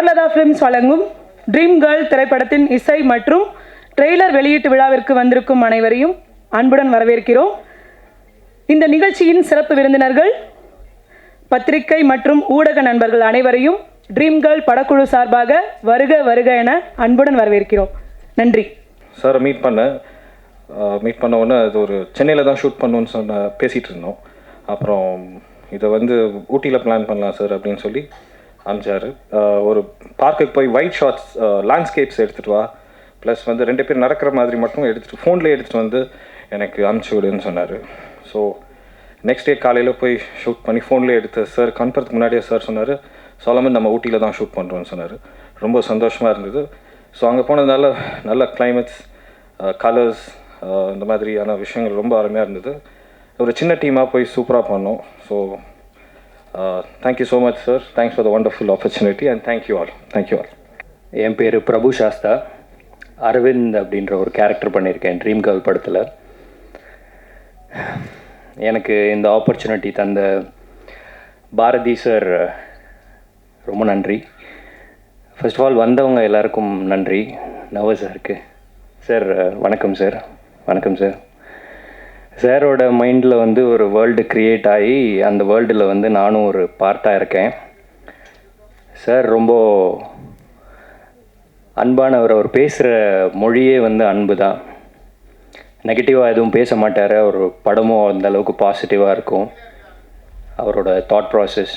ஸ்வர்லதா films வழங்கும் dream girl திரைப்படத்தின் இசை மற்றும் ட்ரெய்லர் வெளியீட்டு விழாவிற்கு வந்திருக்கும் அனைவரையும் அன்புடன் வரவேற்கிறோம். இந்த நிகழ்ச்சியின் சிறப்பு விருந்தினர்கள், பத்திரிகை மற்றும் ஊடக நண்பர்கள் அனைவரையும் ட்ரீம் கேர்ள் படக்குழு சார்பாக வருக வருக என அன்புடன் வரவேற்கிறோம். நன்றி. சாரை மீட் பண்ண உடனே அது ஒரு சென்னையில் தான் ஷூட் பண்ணணுன்னு பேசிகிட்டு இருந்தோம். அப்புறம் இதை ஊட்டியில் பிளான் பண்ணலாம் சார் அப்படின்னு சொல்லி அனுப்பிச்சார். ஒரு பார்க்குக்கு போய் ஒயிட் ஷாட்ஸ் லேண்ட்ஸ்கேப்ஸ் எடுத்துகிட்டு வா, ப்ளஸ் 2 பேர் நடக்கிற மாதிரி மட்டும் ஃபோன்லேயே எடுத்துகிட்டு எனக்கு அனுப்பிச்சி விடுன்னு சொன்னார். ஸோ நெக்ஸ்ட் டே காலையில் போய் ஷூட் பண்ணி ஃபோன்லேயே எடுத்து சார் கண்பறதுக்கு முன்னாடியே சார் சொன்னார், சொல்லாமல் நம்ம ஊட்டியில் தான் ஷூட் பண்ணுறோன்னு சொன்னார். ரொம்ப சந்தோஷமாக இருந்தது. ஸோ அங்கே போனதுனால நல்ல கிளைமேட்ஸ், கலர்ஸ், இந்த மாதிரியான விஷயங்கள் ரொம்ப அருமையாக இருந்தது. ஒரு சின்ன டீமாக போய் சூப்பராக பண்ணோம். So thank you so much sir. Thanks for the wonderful opportunity and thank you all. என் பேர் பிரபு சாஸ்தா. அரவிந்த் அப்படின்ற ஒரு கேரக்டர் பண்ணியிருக்கேன் ட்ரீம் கேர்ள் படத்தில். எனக்கு இந்த ஆப்பர்ச்சுனிட்டி தந்த பாரதி சார் ரொம்ப நன்றி. ஃபர்ஸ்ட் ஆஃப் ஆல் வந்தவங்க எல்லாருக்கும் நன்றி. நர்வஸாக இருக்குது சார். வணக்கம் சார். வணக்கம் சார். சாரோட மைண்டில் ஒரு வேர்ல்டு க்ரியேட் ஆகி அந்த வேர்ல்டில் நானும் ஒரு பார்ட்டாக இருக்கேன். சார் ரொம்ப அன்பானவர். அவர் பேசுகிற மொழியே அன்பு தான். நெகட்டிவாக எதுவும் பேச மாட்டார். அவர் படமும் அந்த அளவுக்கு பாசிட்டிவாக இருக்கும் அவரோட thought process.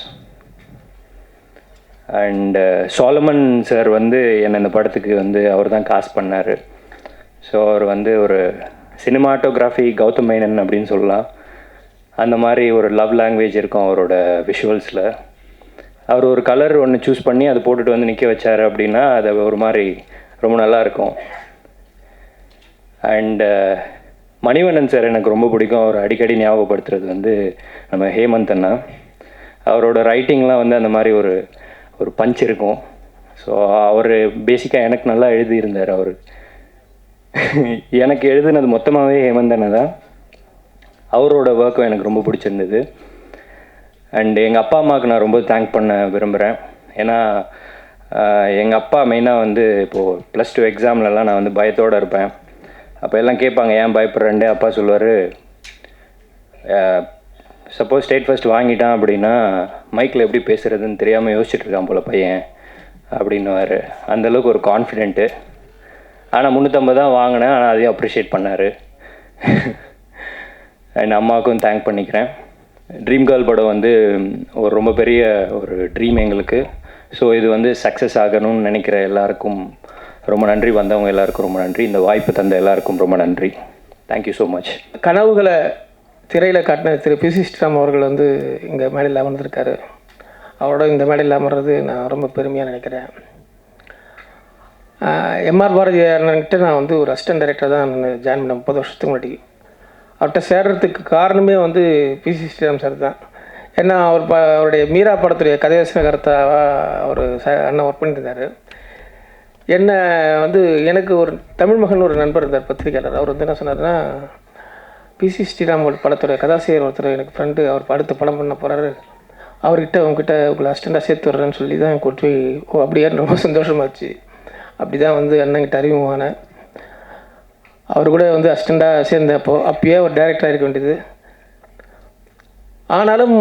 And Solomon sir என்னை இந்த படத்துக்கு அவர் தான் காஸ்ட் பண்ணார். ஸோ அவர் ஒரு சினிமாட்டோகிராஃபி கௌதம் மேனன் அப்படின்னு சொல்லலாம். அந்த மாதிரி ஒரு லவ் லாங்குவேஜ் இருக்கும் அவரோட விஷுவல்ஸில். அவர் ஒரு கலர் ஒன்று சூஸ் பண்ணி அதை போட்டுட்டு நிற்க வச்சார் அப்படின்னா அது ஒரு மாதிரி ரொம்ப நல்லாயிருக்கும். அண்டு மணிவண்ணன் சார் எனக்கு ரொம்ப பிடிக்கும். அவர் அடிக்கடி ஞாபகப்படுத்துறது நம்ம ஹேமந்த் அண்ணா. அவரோட ரைட்டிங்லாம் அந்த மாதிரி ஒரு பஞ்ச் இருக்கும். ஸோ அவர் பேசிக்காக எனக்கு நல்லா எழுதியிருந்தார். அவர் எனக்கு எழுதுனது மொத்தமாகவே ஹேமந்த் அண்ணா தான். அவரோட ஒர்க்கும் எனக்கு ரொம்ப பிடிச்சிருந்தது. அண்ட் எங்கள் அப்பா அம்மாவுக்கு நான் ரொம்ப தேங்க் பண்ண விரும்புகிறேன். ஏன்னா எங்கள் அப்பா மெயினாக இப்போது +2 எக்ஸாம்லலாம் நான் பயத்தோடு இருப்பேன். அப்போ எல்லாம் கேட்பாங்க ஏன் பயப்படுறேன்ட்டு. அப்பா சொல்லுவார், சப்போஸ் ஸ்டேட் ஃபர்ஸ்ட் வாங்கிட்டான் அப்படின்னா மைக்கில் எப்படி பேசுகிறதுன்னு தெரியாமல் யோசிச்சுட்ருக்கான் போல் பையன் அப்படின்னுவார். அந்தளவுக்கு ஒரு கான்ஃபிடென்ட்டு. ஆனால் 350 தான் வாங்கினேன். ஆனால் அதையும் அப்ரிஷியேட் பண்ணார். அண்ட் அம்மாவுக்கும் தேங்க் பண்ணிக்கிறேன். ட்ரீம் கேர்ள் படம் ஒரு ரொம்ப பெரிய ஒரு ட்ரீம் எங்களுக்கு. ஸோ இது சக்ஸஸ் ஆகணும்னு நினைக்கிற எல்லாருக்கும் ரொம்ப நன்றி. வந்தவங்க எல்லாருக்கும் ரொம்ப நன்றி. இந்த வாய்ப்பு தந்த எல்லாருக்கும் ரொம்ப நன்றி. Thank you so much. கனவுகளை திரையில் காட்டின திரு பி.சி. ஸ்ரீராம் அவர்கள் இங்கே மேடையில் அமர்ந்திருக்காரு. அவரோட இந்த மேடையில் அமர்றது நான் ரொம்ப பெருமையாக நினைக்கிறேன். எம்ஆர் பாரதி அண்ணன்கிட்ட நான் ஒரு அசிஸ்டன்ட் டைரக்டர் தான் நான் ஜாயின் பண்ணேன் 30 வருஷத்துக்கு முன்னாடி. அவர்கிட்ட சேர்றதுக்கு காரணமே பி.சி. ஸ்ரீராம் சார் தான். ஏன்னா அவருடைய மீரா படத்துடைய கதைவசனகர்த்தாக அவர் அண்ணன் ஒர்க் பண்ணியிருந்தார். என்னை எனக்கு ஒரு தமிழ் மகன் ஒரு நண்பர் இருந்தார், பத்திரிகையாளர். அவர் என்ன சொன்னார்னா, பி.சி. ஸ்ரீராம் படத்துடைய கதாசிரியர் ஒருத்தர் எனக்கு ஃப்ரெண்டு, அவர் அடுத்து படம் பண்ண போகிறாரு, அவர்கிட்ட உங்ககிட்ட உங்களை அசிஸ்டண்டாக சேர்த்து வர்றேன்னு சொல்லி தான் கூட்டு போய் அப்படியே ரொம்ப சந்தோஷமாச்சு. அப்படி தான் அண்ணங்கிட்ட அறிமுகமானேன். அவர் கூட அசிஸ்டண்டாக சேர்ந்தப்போ அப்பயே ஒரு டைரக்டராக இருக்க வேண்டியது. ஆனாலும்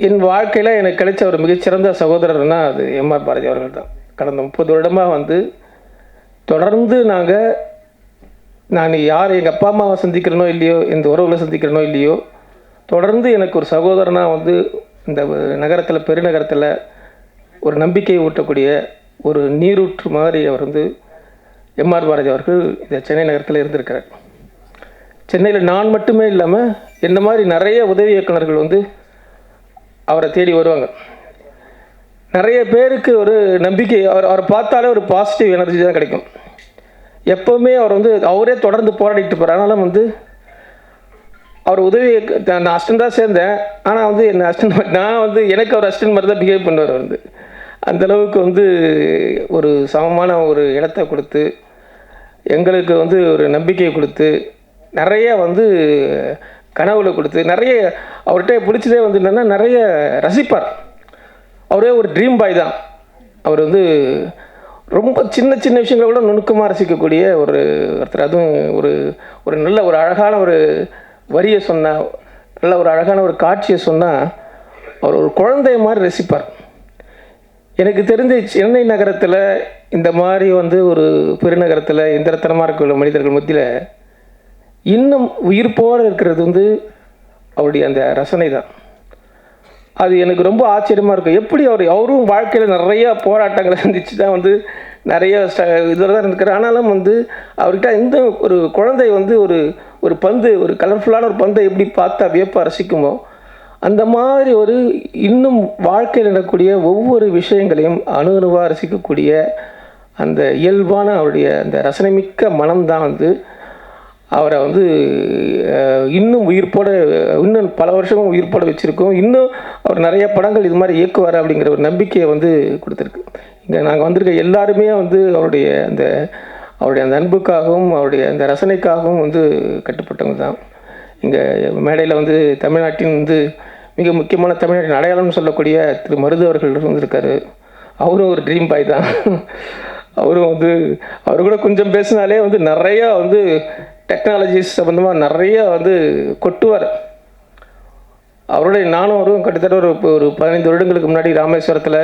என் வாழ்க்கையில் எனக்கு கிடைச்ச ஒரு மிகச்சிறந்த சகோதரர்னா அது எம்ஆர் பாரதி அவர்கள் தான். கடந்த 30 வருடமாக தொடர்ந்து நான் யார் எங்கள் அப்பா அம்மாவை சந்திக்கிறனோ இல்லையோ, இந்த உறவுகளை சந்திக்கிறனோ இல்லையோ, தொடர்ந்து எனக்கு ஒரு சகோதரனாக இந்த நகரத்தில், பெருநகரத்தில் ஒரு நம்பிக்கை ஊட்டக்கூடிய ஒரு நீரூற்று மாதிரி அவர் எம்ஆர் பாரதி அவர்கள் இந்த சென்னை நகரத்தில் இருந்திருக்கிறார். சென்னையில் நான் மட்டுமே இல்லாமல் என்ன மாதிரி நிறைய உதவி இயக்குநர்கள் அவரை தேடி வருவாங்க. நிறைய பேருக்கு ஒரு நம்பிக்கை, அவரை பார்த்தாலே ஒரு பாசிட்டிவ் எனர்ஜி தான் கிடைக்கும். எப்போவுமே அவர் அவரே தொடர்ந்து போராடிட்டு போகிறார். ஆனாலும் அவர் உதவி நான் அசிஸ்டண்டாக சேர்ந்தேன். ஆனால் என்ன அசிஸ்டன்ட் நான் எனக்கு அவர் அசிஸ்டன்ட் மாதிரி தான் பிஹேவ் பண்ணுவார். அந்தளவுக்கு ஒரு சமமான ஒரு இடத்தை கொடுத்து, எங்களுக்கு ஒரு நம்பிக்கையை கொடுத்து, நிறைய கனவுல கொடுத்து, நிறைய அவர்கிட்ட பிடிச்சதே என்னென்னா நிறைய ரசிப்பார். அவரே ஒரு ட்ரீம் பாய் தான். அவர் வந்து ரொம்ப சின்ன சின்ன விஷயங்களை கூட நுணுக்கமாக ரசிக்கக்கூடிய ஒருத்தர். அதுவும் ஒரு நல்ல ஒரு அழகான ஒரு வரியை சொன்னால், நல்ல ஒரு அழகான ஒரு காட்சியை சொன்னால் அவர் ஒரு குழந்தைய மாதிரி ரசிப்பார். எனக்கு தெரிஞ்ச சென்னை நகரத்தில் இந்த மாதிரி வந்து ஒரு பெருநகரத்தில் எந்திரத்தனமாக இருக்கிற மனிதர்கள் மத்தியில் இன்னும் உயிர்ப்போடு இருக்கிறது வந்து அவருடைய அந்த ரசனை தான். அது எனக்கு ரொம்ப ஆச்சரியமாக இருக்கும். எப்படி அவரும் வாழ்க்கையில் நிறையா போராட்டங்களை சந்திச்சு தான் வந்து நிறைய இதில் தான் இருந்துக்கிறார். ஆனாலும் வந்து அவர்கிட்ட இந்த ஒரு குழந்தை வந்து ஒரு பந்து, ஒரு கலர்ஃபுல்லான ஒரு பந்தை எப்படி பார்த்தா வியப்பாக ரசிக்குமோ, அந்த மாதிரி இன்னும் வாழ்க்கையில் நடக்கக்கூடிய ஒவ்வொரு விஷயங்களையும் அணுவாக ரசிக்கக்கூடிய அந்த இயல்பான அவருடைய அந்த ரசனைமிக்க மனம்தான் வந்து அவரை வந்து இன்னும் உயிர்ப்போட, இன்னும் பல வருஷமும் உயிர்ப்போட வச்சுருக்கோம். இன்னும் அவர் நிறைய படங்கள் இது மாதிரி இயக்குவார் அப்படிங்கிற ஒரு நம்பிக்கையை வந்து கொடுத்துருக்கு. இங்கே நாங்கள் வந்திருக்க எல்லாருமே வந்து அவருடைய அந்த அன்புக்காகவும் அவருடைய அந்த ரசனைக்காகவும் வந்து கட்டுப்பட்டவங்க தான். இங்கே மேடையில் வந்து தமிழ்நாட்டின் வந்து மிக முக்கியமான தமிழ்நாட்டின் அடையாளம்னு சொல்லக்கூடிய திரு மருது அவர்கள் வந்திருக்காரு. அவரும் ஒரு ட்ரீம் பாய் தான். அவரும் வந்து அவர் கூட கொஞ்சம் பேசினாலே வந்து நிறையா வந்து டெக்னாலஜிஸ் சம்மந்தமாக நிறையா வந்து கொட்டுவார். அவருடைய நானும் அவரும் கிட்டத்தட்ட ஒரு 15 வருடங்களுக்கு முன்னாடி ராமேஸ்வரத்தில்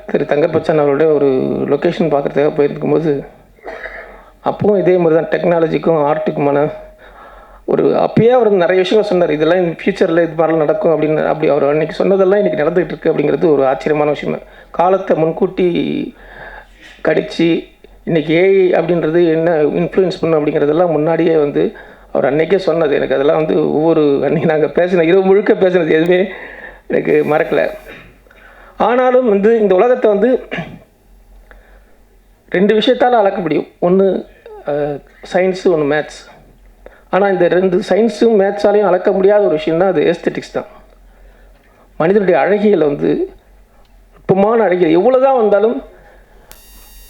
திரு தங்கப்பச்சான் அவருடைய ஒரு லொக்கேஷன் பார்க்குறதுக்காக போயிருக்கும்போது அப்பவும் இதே மாதிரி தான் டெக்னாலஜிக்கும் ஆர்ட்டுக்குமான அப்பயே அவர் நிறைய விஷயங்கள் சொன்னார். இதெல்லாம் இந்த ஃப்யூச்சரில் இது மாதிரிலாம் நடக்கும் அப்படி அவர் அன்றைக்கி சொன்னதெல்லாம் இன்றைக்கி நடந்துகிட்டு இருக்குது அப்படிங்கிறது ஒரு ஆச்சரியமான விஷயம். காலத்தை முன்கூட்டி கடித்து இன்றைக்கி ஏஐ அப்படின்றது என்ன இன்ஃப்ளூயன்ஸ் பண்ணும் அப்படிங்கிறதெல்லாம் முன்னாடியே வந்து அவர் அன்றைக்கே சொன்னது. எனக்கு அதெல்லாம் வந்து அன்றைக்கி நாங்கள் பேசின இரவு முழுக்க பேசினது எதுவுமே எனக்கு மறக்கலை. ஆனாலும் வந்து இந்த உலகத்தை வந்து 2 விஷயத்தால் அளக்க முடியும். ஒன்று சயின்ஸு, ஒன்று மேத்ஸ். ஆனால் இந்த 2 சயின்ஸும் மேத்ஸாலையும் அளக்க முடியாத ஒரு விஷயம்தான் அது எஸ்தெட்டிக்ஸ் தான். மனிதனுடைய அழகியல் வந்து நுட்பமான அழகியல் எவ்வளோ தான் வந்தாலும்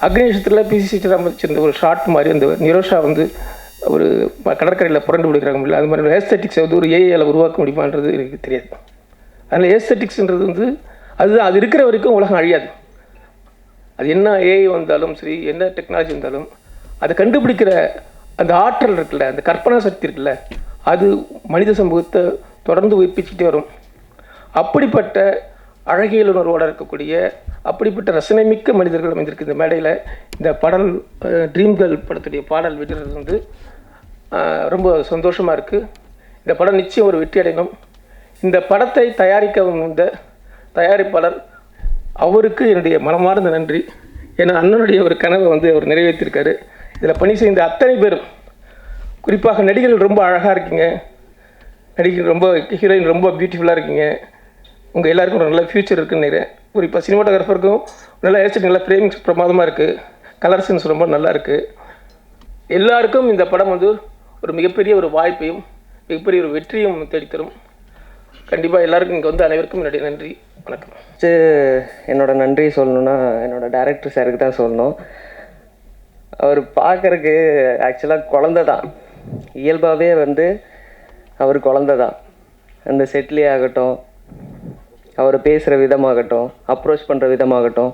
அக்னேஷத்தில் பிசி வச்சிருந்த ஒரு ஷார்ட் மாதிரி அந்த நிரோஷா வந்து ஒரு கடற்கரையில் புரண்டு பிடிக்கிறாங்க முடியல. அது மாதிரி ஏஸ்தெட்டிக்ஸை வந்து ஒரு ஏஐயால் உருவாக்க முடியுமான்றது எனக்கு தெரியாது. அதனால் ஏஸ்தெட்டிக்ஸ்ன்றது வந்து அது இருக்கிற வரைக்கும் உலகம் அழியாது. அது என்ன ஏஐ வந்தாலும் சரி, என்ன டெக்னாலஜி வந்தாலும் அதை கண்டுபிடிக்கிற அந்த ஆற்றல் இருக்குல்ல, அந்த கற்பனா சக்தி இருக்குல்ல, அது மனித சமூகத்தை தொடர்ந்து உயிர்ப்பிச்சுட்டே வரும். அப்படிப்பட்ட அழகியல் உணர்வோடு இருக்கக்கூடிய அப்படிப்பட்ட ரசனைமிக்க மனிதர்கள் அமைந்திருக்கு இந்த மேடையில். இந்த பாடல் ட்ரீம் கேர்ள் படத்துடைய பாடல் விடுறது வந்து ரொம்ப சந்தோஷமாக இருக்குது. இந்த படம் நிச்சயம் ஒரு வெற்றி அடையணும். இந்த படத்தை தயாரிக்க வந்த தயாரிப்பாளர் அவருக்கு என்னுடைய மனமார்ந்த நன்றி. ஏன்னா அண்ணனுடைய ஒரு கனவை வந்து அவர் நிறைவேற்றிருக்காரு. இதில் பணி செய்த அத்தனை பேரும், குறிப்பாக நடிகர்கள் ரொம்ப அழகாக இருக்கீங்க, நடிகர் ரொம்ப ஹீரோயின் ரொம்ப பியூட்டிஃபுல்லாக இருக்கீங்க. உங்கள் எல்லாருக்கும் ஒரு நல்ல ஃப்யூச்சர் இருக்குன்னு நினைக்கிறேன். குறிப்பாக சினிமாட்டோகிராஃபருக்கும் நல்ல ஏஸ்டேட், நல்ல ஃப்ரேமிங்ஸ் பிரமாதமாக இருக்குது, கலர் சென்ஸ் ரொம்ப நல்லா இருக்குது. எல்லாருக்கும் இந்த படம் வந்து ஒரு மிகப்பெரிய ஒரு வாய்ப்பையும் மிகப்பெரிய ஒரு வெற்றியும் தேடித்தரும். கண்டிப்பாக எல்லாருக்கும் இங்கே வந்து அனைவருக்கும் என்னுடைய நன்றி, வணக்கம். என்னோடய நன்றி சொல்லணுன்னா என்னோடய டைரக்டர் சாருக்கு தான் சொல்லணும். அவர் பார்க்குறக்கு ஆக்சுவலாக குழந்த தான், இயல்பாகவே வந்து அவர் குழந்த தான். அந்த செட்லேயே ஆகட்டும், அவர் பேசுகிற விதமாகட்டும், அப்ரோச் பண்ணுற விதமாகட்டும்,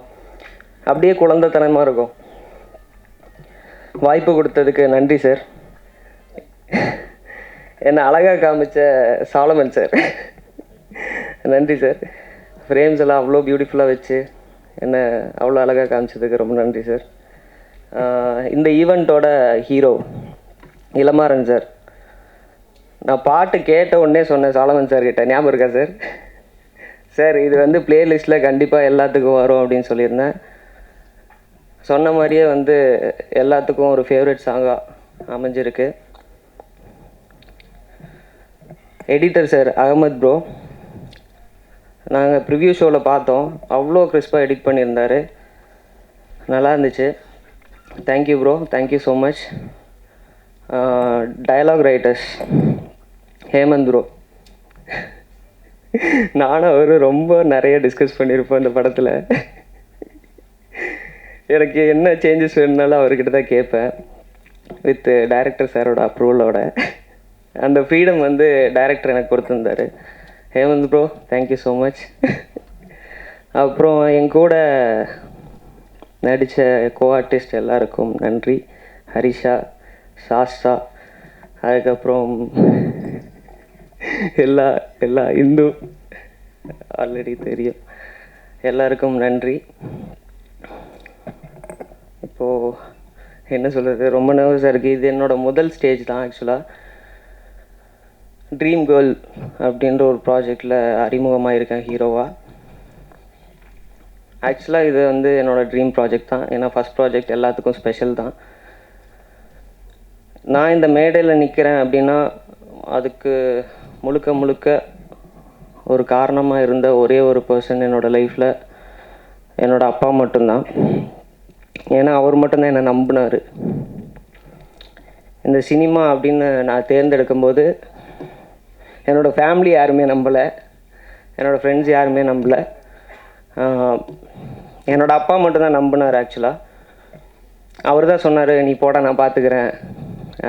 அப்படியே குழந்தைத்தனமாக இருக்கும். வாய்ப்பு கொடுத்ததுக்கு நன்றி சார். என்னை அழகாக காமிச்ச சாலமன் சார், நன்றி சார். ஃப்ரேம்ஸ் எல்லாம் அவ்வளோ பியூட்டிஃபுல்லாக வச்சு என்னை அவ்வளோ அழகாக காமிச்சதுக்கு ரொம்ப நன்றி சார். இந்த ஈவெண்ட்டோட ஹீரோ இளமாறன் சார், நான் பாட்டு கேட்ட உடனே சொன்னேன் சாலமன் சார் கிட்ட, ஞாபகம் இருக்கா சார்? சார் இது வந்து பிளேலிஸ்ட்டில் கண்டிப்பாக எல்லாத்துக்கும் வரும் அப்படின்னு சொல்லியிருந்தேன். சொன்ன மாதிரியே வந்து எல்லாத்துக்கும் ஒரு ஃபேவரட் சாங்காக அமைஞ்சிருக்கு. எடிட்டர் சார் அகமத் ப்ரோ, நாங்கள் ப்ரிவ்யூ ஷோவில் பார்த்தோம், அவ்வளோ கிறிஸ்பாக எடிட் பண்ணியிருந்தார், நல்லா இருந்துச்சு. Thank you bro, thank you so much. Dialogue writers Hemanth bro, நானும் அவரும் ரொம்ப நிறைய டிஸ்கஸ் பண்ணியிருப்போம் இந்த படத்தில். எனக்கு என்ன சேஞ்சஸ் வேணுனாலும் அவர்கிட்ட தான் கேட்பேன், வித் டைரக்டர் சாரோட அப்ரூவலோட. அந்த ஃப்ரீடம் வந்து டைரக்டர் எனக்கு கொடுத்துருந்தாரு. Hemanth bro, thank you so much. அப்புறம் என் கூட நடித்த கோ ஆர்டிஸ்ட் எல்லாருக்கும் நன்றி. ஹரிஷா, சாஸ்தா, அதுக்கப்புறம் எல்லா இந்து ஆல்ரெடி தெரியும், எல்லாருக்கும் நன்றி. இப்போது என்ன சொல்கிறது, ரொம்ப நர்வஸாக இருக்குது. இது என்னோடய முதல் ஸ்டேஜ் தான். ஆக்சுவலாக ட்ரீம் கேர்ள் அப்படின்ற ஒரு ப்ராஜெக்டில் அறிமுகமாக இருக்கேன் ஹீரோவாக. ஆக்சுவலாக இது வந்து என்னோடய ட்ரீம் ப்ராஜெக்ட் தான். ஏன்னா ஃபஸ்ட் ப்ராஜெக்ட் எல்லாத்துக்கும் ஸ்பெஷல் தான். நான் இந்த மேடையில் நிற்கிறேன் அப்படின்னா அதுக்கு முழுக்க ஒரு காரணமாக இருந்த ஒரே ஒரு பர்சன் என்னோடய லைஃப்பில் என்னோடய அப்பா மட்டும்தான். ஏன்னா அவர் மட்டும்தான் என்னை நம்பினார். இந்த சினிமா அப்படின்னு நான் தேர்ந்தெடுக்கும்போது என்னோடய ஃபேமிலி யாருமே நம்பலை, என்னோடய ஃப்ரெண்ட்ஸ் யாருமே நம்பலை. என்னோடய அப்பா மட்டும்தான் நம்பினார். ஆக்சுவலாக அவர் தான் சொன்னார், நீ போட நான் பார்த்துக்கிறேன்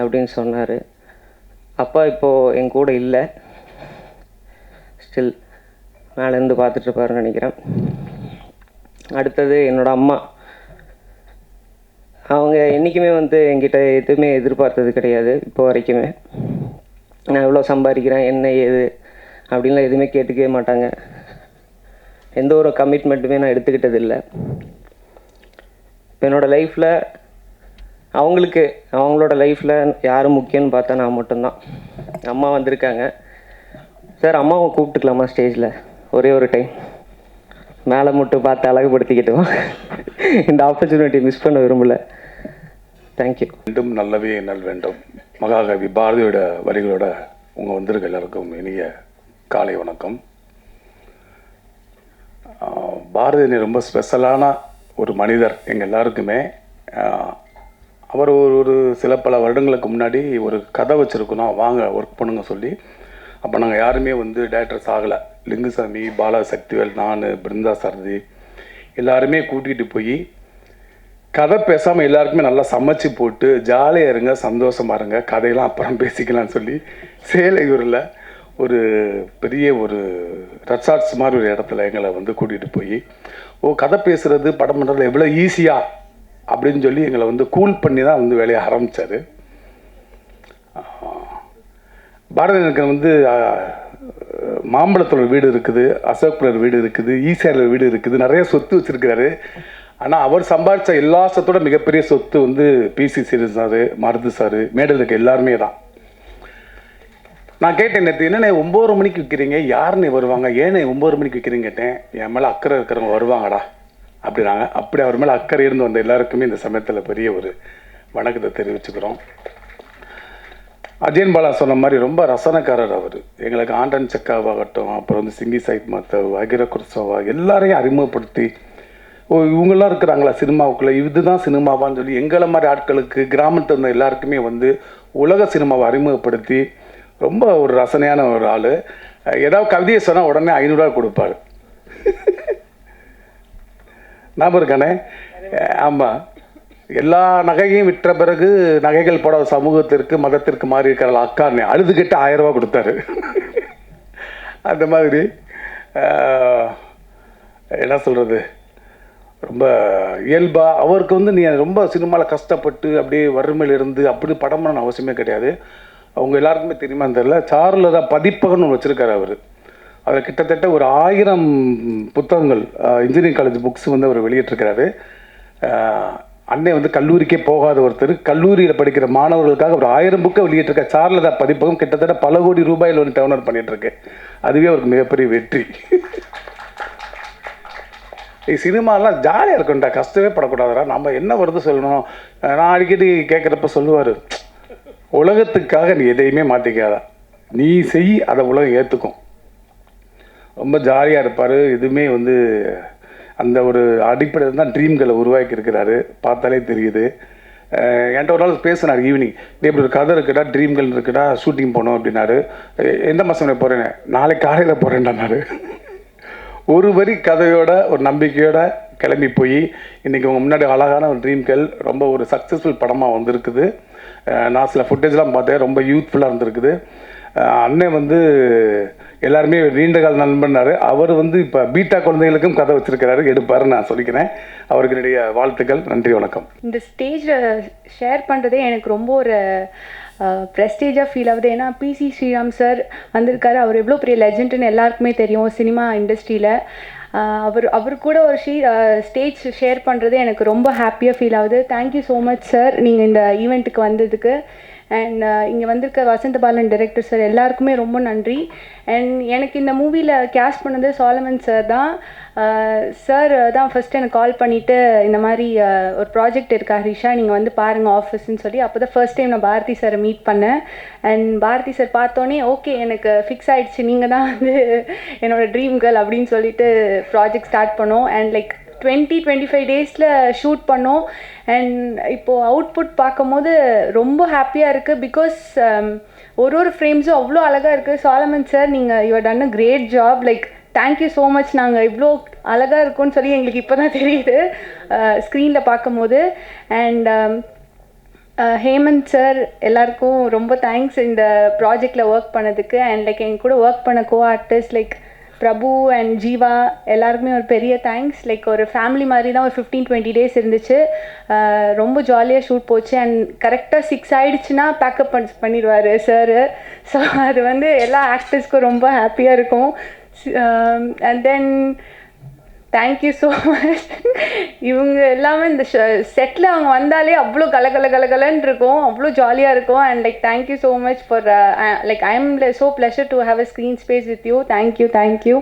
அப்படின்னு சொன்னார். அப்பா இப்போது என் கூட இல்லை, ஸ்டில் மேலேருந்து பார்த்துட்ருப்பாருன்னு நினைக்கிறேன். அடுத்தது என்னோடய அம்மா. அவங்க என்றைக்குமே வந்து என்கிட்ட எதுவுமே எதிர்பார்த்தது கிடையாது இப்போ வரைக்குமே. நான் எவ்வளோ சம்பாதிக்கிறேன் என்ன ஏது அப்படின்லாம் எதுவுமே கேட்டுக்கவே மாட்டாங்க. எந்த ஒரு கமிட்மெண்ட்டுமே நான் எடுத்துக்கிட்டது இல்லை. இப்போ என்னோடய லைஃப்பில் அவங்களோட லைஃப்பில் யார் முக்கியம்னு பார்த்தா நான் மட்டும்தான். அம்மா வந்திருக்காங்க. சார் அம்மாவை கூப்பிட்டுக்கலாமா ஸ்டேஜில் ஒரே ஒரு டைம்? மேலே மட்டும் பார்த்து அழகுபடுத்திக்கிட்டோம். இந்த ஆப்பர்ச்சுனிட்டி மிஸ் பண்ண விரும்பலை. தேங்க்யூ. மீண்டும் நல்லவே நல் வேண்டும். மகாகவி பாரதியோட வரிகளோட உங்கள் வந்திருக்க எல்லாருக்கும் இனிய காலை வணக்கம். பாரதி ரொம்ப ஸ்பெஷலான ஒரு மனிதர் எங்கள் எல்லாருக்குமே. அவர் ஒரு பல வருடங்களுக்கு முன்னாடி ஒரு கதை வச்சுருக்கணும், வாங்க ஒர்க் பண்ணுங்க சொல்லி. அப்போ நாங்கள் யாருமே வந்து டேரக்டர்ஸ் ஆகலை. லிங்குசாமி, பாலா சக்திவேல், நான், பிருந்தா சாரதி எல்லாருமே கூட்டிகிட்டு போய் கதை பேசாமல் எல்லாருக்குமே நல்லா சமைச்சு போட்டு ஜாலியாக இருங்க, சந்தோஷமாக இருங்க, கதையெல்லாம் அப்புறம் பேசிக்கலாம்னு சொல்லி சேலையூரில் ஒரு பெரிய ஒரு ரெசார்ட்ஸ் மாதிரி ஒரு இடத்துல எங்களை வந்து கூட்டிகிட்டு போய் கதை பேசுகிறது படம் பண்ணுறது எவ்வளோ ஈஸியாக அப்படின்னு சொல்லி எங்களை வந்து கூல் பண்ணி தான் வந்து வேலையை ஆரம்பித்தார். பாரதியனுக்கு வந்து மாம்பழத்தோட வீடு இருக்குது, அசோக்புரர் வீடு இருக்குது, ஈசிஆர் வீடு இருக்குது, நிறைய சொத்து வச்சுருக்கிறாரு. ஆனால் அவர் சம்பாதிச்ச எல்லா சொத்தோட மிகப்பெரிய சொத்து வந்து பிசி சீரன் சார், மருது சார், மேடையில் இருக்க எல்லாருமே தான். நான் கேட்டேன், நேற்று என்னென்ன 9 மணிக்கு விற்கிறீங்க, யாருன்னு வருவாங்க, ஏன்னு 9 மணிக்கு விற்கிறீங்க கேட்டேன். என் மேலே அக்கறை இருக்கிறவங்க வருவாங்கடா அப்படின்னாங்க. அப்படி அவர் மேலே அக்கறை இருந்து வந்த எல்லாருக்குமே இந்த சமயத்தில் பெரிய ஒரு வணக்கத்தை தெரிவிச்சுக்கிறோம். அஜயன் பாலா சொன்ன மாதிரி ரொம்ப ரசனக்காரர் அவர். எங்களுக்கு ஆண்டன் சக்காவாகட்டும், அப்புறம் வந்து சிங்கி சாஹிப் மாத்தவ், அகிர குர்சோவா எல்லாரையும் அறிமுகப்படுத்தி இவங்கெல்லாம் இருக்கிறாங்களா சினிமாவுக்குள்ளே, இதுதான் சினிமாவான்னு சொல்லி எங்களை மாதிரி ஆட்களுக்கு கிராமத்தில் இருந்த எல்லாருக்குமே வந்து உலக சினிமாவை அறிமுகப்படுத்தி ரொம்ப ஒரு ரசனையான ஒரு ஆள். ஏதாவது கவிதையை சொன்னால் உடனே 500 ரூபா கொடுப்பார். ஞாபகம் இருக்கானே? ஆமாம். எல்லா நகையும் விற்ற பிறகு நகைகள் போடாத சமூகத்திற்கு மதத்திற்கு மாறி இருக்கிற அக்கான்னு அழுதுகிட்டு 1000 ரூபா கொடுத்தாரு. அந்த மாதிரி என்ன சொல்கிறது, ரொம்ப இயல்பாக அவருக்கு வந்து நீ ரொம்ப சினிமாவில் கஷ்டப்பட்டு அப்படியே வறுமையில் இருந்து அப்படி படம் பண்ண அவசியமே கிடையாது. அவங்க எல்லாருக்குமே தெரியுமா தெரியல, சார்ல தான் பதிப்பகம்னு ஒன்று வச்சுருக்காரு அவர். அதில் கிட்டத்தட்ட ஒரு 1000 புத்தகங்கள் இன்ஜினியரிங் காலேஜ் புக்ஸ் வந்து அவர் வெளியிட்டிருக்கிறாரு. அன்னை வந்து கல்லூரிக்கே போகாத ஒருத்தர் கல்லூரியில் படிக்கிற மாணவர்களுக்காக ஒரு 1000 புக்கை வெளியிட்டிருக்க சார்ல தான் பதிப்பகம் கிட்டத்தட்ட பல கோடி ரூபாயில் வந்து டவுன்லோட் பண்ணிகிட்ருக்கு. அதுவே அவருக்கு மிகப்பெரிய வெற்றி. சினிமாலாம் ஜாலியாக இருக்கும்டா, கஷ்டமே படக்கூடாதுடா, நம்ம என்ன வருது சொல்லணும். நான் அடிக்கடி கேட்குறப்ப சொல்லுவார், உலகத்துக்காக நீ எதையுமே மாற்றிக்காத, நீ செய், அதை உலகம் ஏற்றுக்கும். ரொம்ப ஜாலியாக இருப்பார். எதுவுமே வந்து அந்த ஒரு அடிப்படையில் தான் ட்ரீம்களை உருவாக்கி இருக்கிறாரு, பார்த்தாலே தெரியுது. என்கிட்ட ஒரு நாள் பேசினார் ஈவினிங், இப்படி ஒரு கதை இருக்குடா, ட்ரீம்கள் இருக்குடா, ஷூட்டிங் போனோம் அப்படின்னாரு. எந்த மாதம் போகிறேன், நாளைக்கு காலையில் போகிறேன்டானாரு. ஒரு வரி கதையோட ஒரு நம்பிக்கையோட கிளம்பி போய் இன்றைக்கி உங்கள் முன்னாடி அழகான ஒரு ட்ரீம்கள் ரொம்ப ஒரு சக்ஸஸ்ஃபுல் படமாக வந்திருக்குது. நான் சில ஃபுட்டேஜ்லாம் பார்த்தேன், ரொம்ப யூத்ஃபுல்லாக இருந்திருக்குது. அண்ணன் வந்து எல்லாருமே நீண்ட கால நண்பன்னாரு. அவர் வந்து இப்போ பீட்டா குழந்தைகளுக்கும் கதை வச்சிருக்கிறாரு, எடுப்பாருன்னு நான் சொல்லிக்கிறேன். அவருக்கு என்னுடைய வாழ்த்துக்கள். நன்றி, வணக்கம். இந்த ஸ்டேஜில் ஷேர் பண்ணுறதே எனக்கு ரொம்ப ஒரு ப்ரெஸ்டீஜாக ஃபீல் ஆகுது. ஏன்னா பிசி ஸ்ரீராம் சார் வந்திருக்காரு. அவர் எவ்வளோ பெரிய லெஜெண்டுன்னு எல்லாருக்குமே தெரியும் சினிமா இண்டஸ்ட்ரியில். அவர் கூட ஒரு ஸ்டேஜ் ஷேர் பண்ணுறது எனக்கு ரொம்ப ஹாப்பியாக ஃபீல் ஆகுது. தேங்க்யூ ஸோ மச் சார், நீங்கள் இந்த ஈவெண்ட்டுக்கு வந்ததுக்கு. அண்ட் இங்கே வந்திருக்க வசந்த பாலன் டைரக்டர் சார் எல்லாருக்குமே ரொம்ப நன்றி. அண்ட் எனக்கு இந்த மூவியில் கேஸ்ட் பண்ணது சாலமன் சார் தான். சார் தான் ஃபஸ்ட்டு எனக்கு கால் பண்ணிவிட்டு இந்த மாதிரி ஒரு ப்ராஜெக்ட் இருக்கா ஹரிஷா, நீங்கள் வந்து பாருங்கள் ஆஃபீஸ்ன்னு சொல்லி. அப்போ தான் ஃபர்ஸ்ட் டைம் நான் பாரதி சாரை மீட் பண்ணேன். அண்ட் பாரதி சார் பார்த்தோன்னே ஓகே எனக்கு ஃபிக்ஸ் ஆகிடுச்சு, நீங்கள் தான் வந்து என்னோடய ட்ரீம் கேர்ள் அப்படின்னு சொல்லிட்டு ப்ராஜெக்ட் ஸ்டார்ட் பண்ணோம். அண்ட் லைக் 20-25 டேஸில் ஷூட் பண்ணோம். அண்ட் இப்போது அவுட்புட் பார்க்கும்போது ரொம்ப ஹாப்பியாக இருக்குது. பிகாஸ் ஒரு ஃப்ரேம்ஸும் அவ்வளோ அழகாக இருக்குது. சாலமன் சார், நீங்கள் you done a great job. Like thank you so much. நாங்கள் இவ்வளோ அழகாக இருக்கும்னு சொல்லி எங்களுக்கு இப்போ தான் தெரியுது ஸ்க்ரீனில் பார்க்கும்போது. அண்ட் ஹேமந்த் சார் எல்லாருக்கும் ரொம்ப தேங்க்ஸ் இந்த ப்ராஜெக்டில் ஒர்க் பண்ணதுக்கு. அண்ட் லைக் எங்க கூட ஒர்க் பண்ண artist like Prabhu and Jeeva எல்லாருக்குமே ஒரு பெரிய தேங்க்ஸ். லைக் ஒரு ஃபேமிலி மாதிரி தான் ஒரு 15-20 டேஸ் இருந்துச்சு. ரொம்ப ஜாலியாக ஷூட் போச்சு. அண்ட் கரெக்டாக 6 ஆகிடுச்சுன்னா பேக்கப் பண்ணிடுவார் சார். ஸோ அது வந்து எல்லா ஆக்டர்ஸ்க்கும் ரொம்ப ஹாப்பியாக இருக்கும். And then thank you so much. இவங்க எல்லாமே இந்த செட்டில் அவங்க வந்தாலே அவ்வளோ கலகலன்னு இருக்கும், அவ்வளோ ஜாலியாக இருக்கும். And like thank you so much for like I am so pleasure to have a screen space with you. Thank you